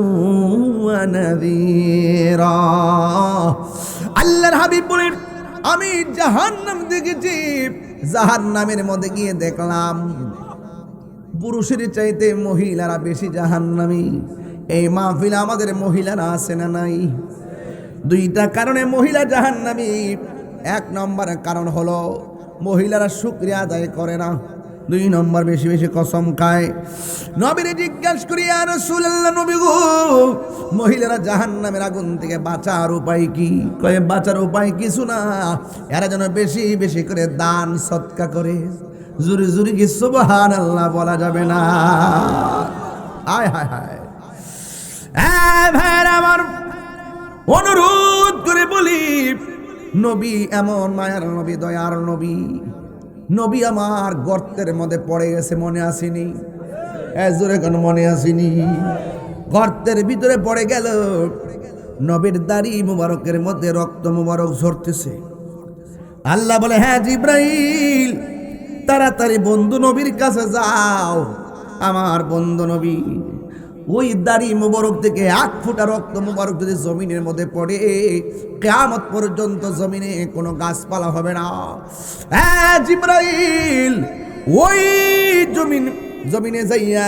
ওয়া নাযীরা। আল্লাহর হাবিব বলেন আমি জাহান্নাম দেখেছি। জাহান্নামের মধ্যে গিয়ে দেখলাম পুরুষের চাইতে মহিলারা বেশি জাহান্নামী। এই মাহফিলে আমাদের মহিলারা আছে না নাই? 2টা কারণে মহিলা জাহান্নামী। 1 নম্বর কারণ হলো মহিলারা শুকরিয়া আদায় করে না। 2 নম্বর বেশি বেশি কসম খায়। নবীরে জিজ্ঞাসা করি ইয়া রাসূলুল্লাহ, নবী গো মহিলারা জাহান্নামের আগুন থেকে বাঁচার উপায় কি? কয় বাঁচার উপায় কিছু না, এরা যেন বেশি বেশি করে দান সদকা করে। জোরে জোরে কি সুবহানাল্লাহ বলা যাবে না? আয় হায় হায়। ভাইরা আমার, অনুরোধ করে বলি নবী এমন মায়ার নবী, দয়ার নবী। নবী আমার গর্তের মধ্যে পড়ে গেছে, মনে আসেনি? জোরে কেন মনে আসেনি? গর্তের ভিতরে পড়ে গেল। নবীর দাড়ি মুবারকের মধ্যে রক্ত মুবারক ঝরতেছে। আল্লাহ বলে হ্যাঁ জিব্রাইল তাড়াতাড়ি বন্ধু নবীর কাছে যাও। আমার বন্ধু নবী ওই দাড়ি মুবারক থেকে 8 ফোঁটা রক্ত মুবারক যদি জমিনের মধ্যে পড়ে, কিয়ামত পর্যন্ত জমিনে কোনো গাছপালা হবে না। জিবরাইল ওই জমিনে যাইয়া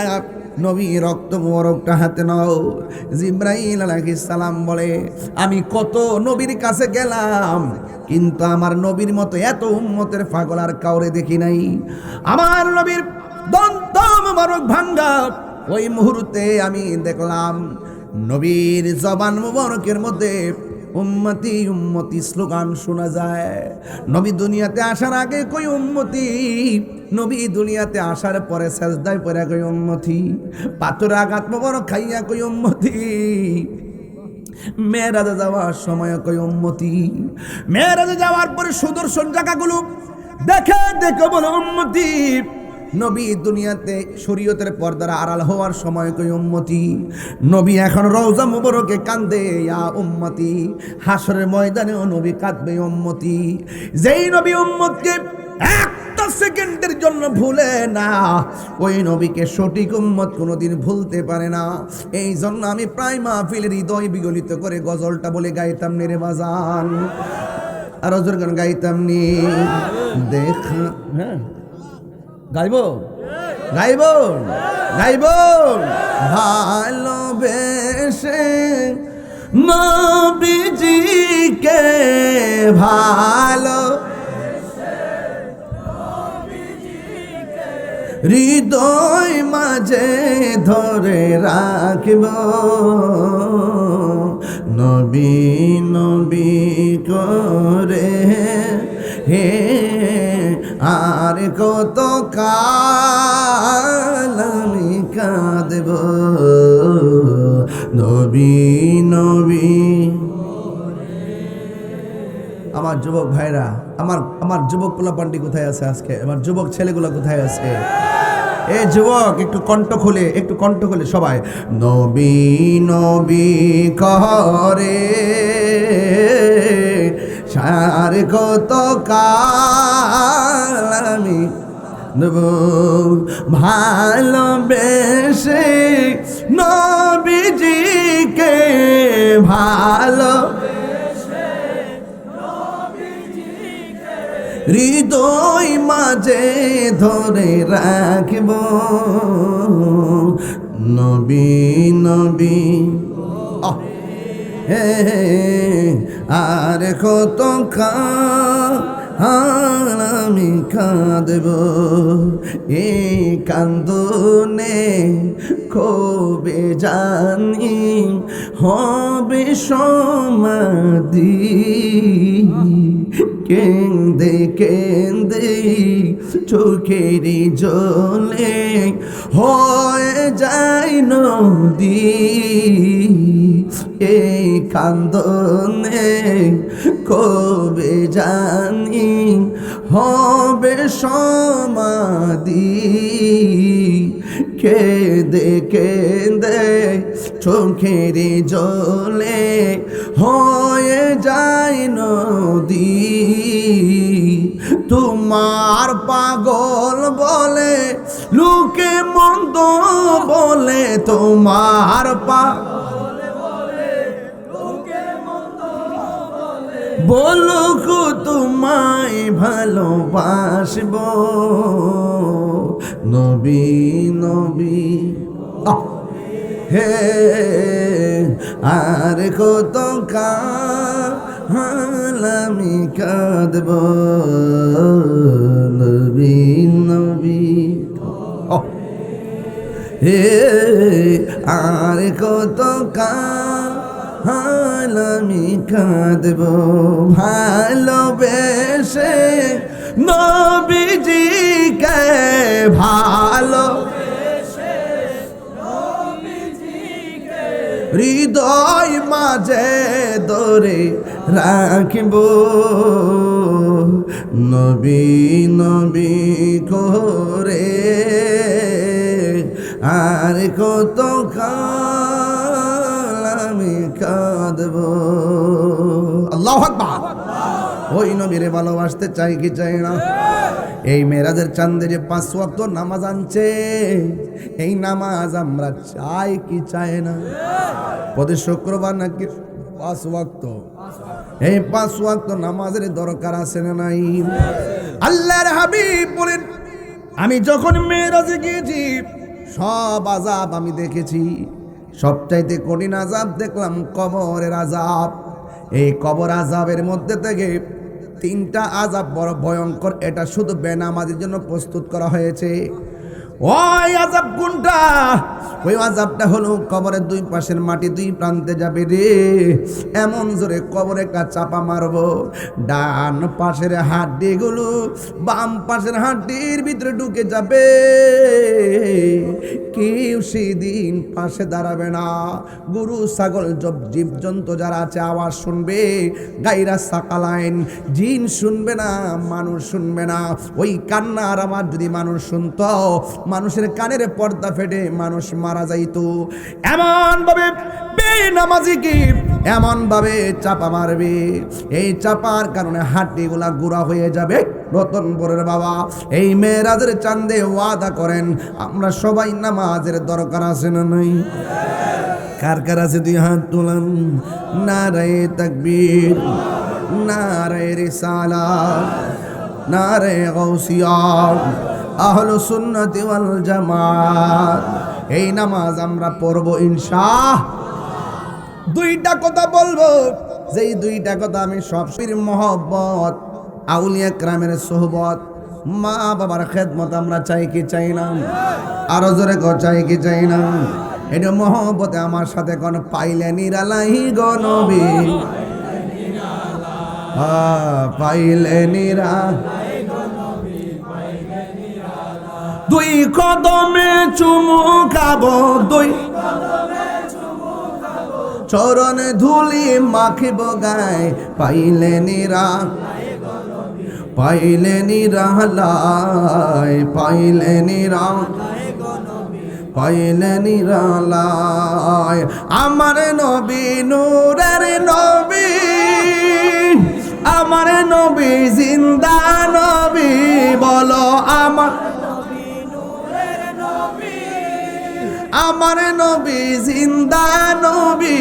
নবী রক্ত মুবারকটা হাতে নাও। জিবরাইল আলাইহিস সালাম বলে, আমি কত নবীর কাছে গেলাম, কিন্তু আমার নবীর মতো এত উম্মতের পাগল আর কাউরে দেখি নাই। আমার নবীর দন্ত মুবারক ভাঙ্গা ওই মুহূর্তে আমি দেখলাম নবীর জবান মুবারকের মধ্যে উম্মতি উম্মতি স্লোগান শোনা যায়। নবী দুনিয়াতে আসার আগে কই উম্মতি, নবী দুনিয়াতে আসার পরে সেজদায় পড়ে কই উম্মতি, পাথর আঘাত মুবারক খাইয়া কই উম্মতি, মেরাজে যাওয়ার সময় কই উম্মতি, মেরাজে যাওয়ার পরে সুদর্শন জায়গাগুলো দেখে দেখে বলে উম্মতি। নবী দুনিয়াতে শরীয়তের পর্দার আড়াল হওয়ার সময় কই উম্মতি, নবী এখন রওজা মুবারকে কান্দে ইয়া উম্মতি, হাসরের ময়দানেও নবী কাঁদবে উম্মতি। যেই নবী উম্মতকে একটা সেকেন্ডের জন্য ভুলে না, ওই নবীকে সঠিক উম্মত কোনোদিন ভুলতে পারে না। এই জন্য আমি প্রায় মাহফিলের হৃদয় বিগলিত করে গজলটা বলে গাইতাম নে রে বাজান, আর অজর গান গাইতাম নি দেখা। হ্যাঁ গাইব গাইব গাইব ভালোবেসে নবীজিকে ভালো হৃদয় মাঝে ধরে রাখব, নবী নবী করে হে আর কত কাল আমি কাঁদব, নবী নবী। আমার যুবক ভাইরা, আমার যুবক পোলাপান্ডি কোথায় আছে আজকে? আমার যুবক ছেলেগুলো কোথায় আছে? এ যুবক একটু কণ্ঠ খুলে সবাই নবী নবী করে সার কত কাল আমি ভালোবেসে নবীজিকে ভালো হৃদয় মাঝে ধরে রাখব, নবী নবী হে আর কত আমি কাঁদব, এই কান্দনে কবে জানি হবে সমাধি, কেন্দে কেন্দে চোখেরই জলে হয়ে যায় নদী, এই কান্দনে কবে জানি হবে সমাধি, কেঁদে কেঁদে চোখেরই জলে হয়ে যায় নদী। তোমার পাগল বলে লোকে মন্দ বলে, তোমার বলুক তোমায় ভালোবাসব, নবী নবী হে আর কত কাল আমি কাঁদব, নবী নবী হে আর কত কাল আমি কাঁদব, ভালোবেসে নবীজিকে ভালো হৃদয় মাঝে ধরে রাখব, নবী নবী করে আর কত কাল আমি কাঁদব। আল্লাহু আকবার। ওই নবীরে ভালোবাসতে চাই কি চাই না? এই মেরাজের চাঁদে যে 5 ওয়াক্ত নামাজ আনছে, এই নামাজ আমরা চাই কি চাই না? প্রতি শুক্রবার নাকি 5 ওয়াক্ত, এই 5 ওয়াক্ত নামাজের দরকার আছে না নাই? আল্লাহর হাবিব বলেন, আমি যখন মেরাজে গিয়েছি সব আযাব আমি দেখেছি, সবচাইতে কঠিন আযাব দেখলাম কবরের আযাব। এই কবর আযাবের মধ্যে থেকে 3টা আযাব বড় ভয়ঙ্কর, এটা শুধু বেনামাজির জন্য প্রস্তুত করা হয়েছে। ওই আযাব কোনটা? ওই আযাবটা হলো কবরের 2 পাশের মাটি 2 প্রান্তে যাবে রে, এমন জোরে কবরে একটা চাপা মারবো, ডান পাশের হাড্ডিগুলো বাম পাশের হাড্ডির ভিতরে ঢুকে যাবে, কেউ সেদিন পাশে দাঁড়াবে না। গরু ছাগল জীবজন্তু যারা আছে আওয়াজ শুনবে, গাইরা সাকালাইন, জিন শুনবে না, মানুষ শুনবে না। ওই কান্নার আওয়াজ যদি মানুষ শুনতো, মানুষের কানের পর্দা ফেটে মানুষ মারা যাইতো। এমন ভাবে বেনামাজিকে এমন ভাবে চাপা মারবে, এই চাপার কারণে হাড্ডিগুলা গুঁড়া হয়ে যাবে। রতনপুরের বাবা এই মেরাজের চাঁদে ওয়াদা করেন, আমরা সবাই নামাজের দরকার আছে না নাই? কার কার আছে 2 হাত তোলেন। নারায়ে তাকবীর, নারায়ে রিসালাত, নারায়ে গাউসিয়া, আহলুস সুন্নাতি ওয়াল জামাত। এই নামাজ আমরা পড়ব ইনশাআল্লাহ। 2টা কথা বলবো, যেই 2টা কথা আমি সবসময় মহব্বত, আউলিয়া কেরামের সোহবত, মা বাবার খেদমত আমরা চাই কি চাই না? আরো জোরে চাই কি চাই না? এটা মহব্বতে আমার সাথে কোন পাইলে নিরালাই গো নবী, পাইলে নিরা 2 কদমে চুমু খাবো, 2 চরণে ধুলি মাখিব গায়, পাইলে নিরা, পাইলে নিরালাই, পাইলে নিরা, পাইলে নিরালাই। আমার নবী নূরের নবী, আমার নবী জিন্দা নবী, বলো আমার আমার নবী জিন্দা নবী।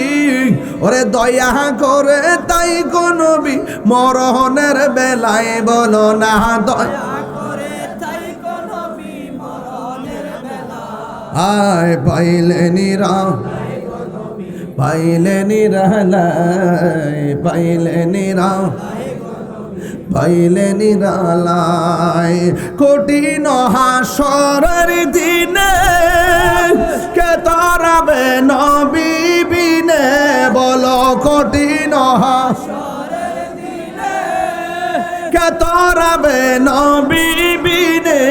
ওরে দয়া করে তাই গো নবী, মরণের বেলায় বলো না, দয়া করে তাই গো নবী, মরণের বেলায় আয় পাইলে নিরা, পাইলে নিরালাই, পাইলে নিরা, পাইলে নিরালাই। কঠিন হাসরের দিনে কে তারাবে নবী বিনে, বলো কঠিন হাসরের দিনে কে তারাবে নবী বিনে।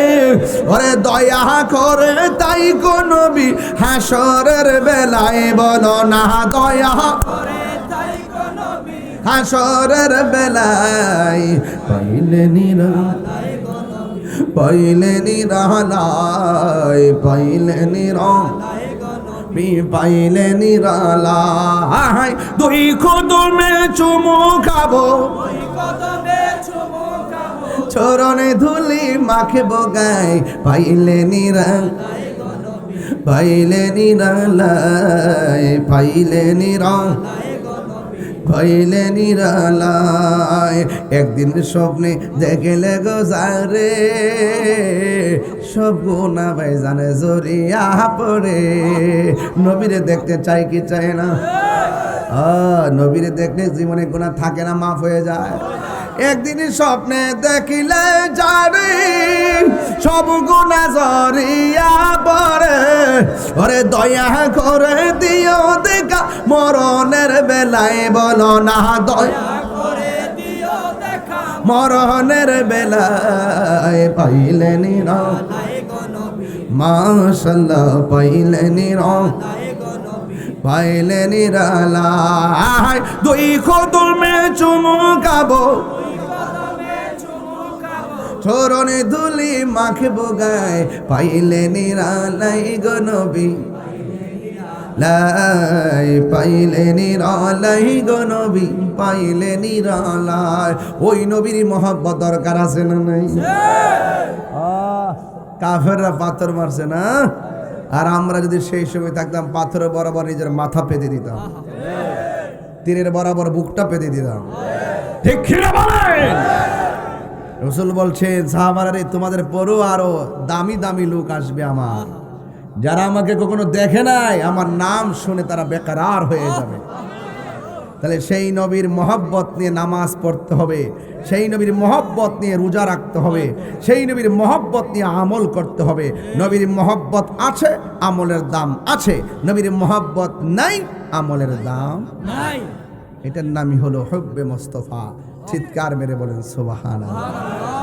ওরে দয়া করে তাই গো নবী, হাসরের বেলায় বলো না, দয়া করে তাই গো নবী, হাসরের বেলায় পাইলে নিরালাই, পাইলে নিরালাই, পাইলে নিরালাই, পাইলে নিরালাই। 2 কদমে চুমু খাবো, চরণে ধুলি মাখিব গায়, পাইলে নিরালাই, পাইলে নিরালাই, পাইলে নিরালাই, পাইলে নিরালাই। একদিন স্বপ্নে দেখলে গো যারে, সব গুনাহ ভাই জানে জড়িয়া পড়ে। নবীরে দেখতে চাই কি চাই না? নবীরে দেখলে জীবনে গুনাহ থাকে না, মাফ হয়ে যায়। একদিন স্বপ্নে দেখিলে যারে, সব গুনাহ জড়িয়া পড়ে। ওরে দয়া করে দিও দেখা, মরণের বেলায় বলো না, দয়া করে দিও দেখা, মরণের বেলায় পাইলে নিরালাই, মাশাআল্লাহ পাইলে নিরালাই, পাইলে নিরালাই। 2 কদমে চুমু খাবো, চরণে ধুলি মাখিব গায়, পাইলে নিরালাই গো নবী, লাই পাইলে নিরালাই গো নবী পাইলে নিরালাই। ওই নবীর মহব্বত দরকার আছে না নাই? কাফেররা পাথর মারছে না, আর আমরা যদি সেই সময় থাকতাম পাথরের বরাবর নিজের মাথা পেতে দিতাম, তীরের বরাবর বুকটা পেতে দিতাম। ঠিক কিনা বলেন? রাসূল বলছেন সাহাবারা রে, তোমাদের পরও আরো দামি দামি লোক আসবে আমার, যারা আমাকে কখনো দেখে নাই, আমার নাম শুনে তারা বেকারার হয়ে যাবে। তাহলে সেই নবীর মহব্বত নিয়ে নামাজ পড়তে হবে, সেই নবীর মহব্বত নিয়ে রোজা রাখতে হবে, সেই নবীর মহব্বত নিয়ে আমল করতে হবে। নবীর মহব্বত আছে, আমলের দাম আছে। নবীর মহব্বত নাই, আমলের দাম নাই। এটার নামই হলো হুব্বে মুস্তাফা। চিৎকার মেরে বলেন সুবহানাল্লাহ।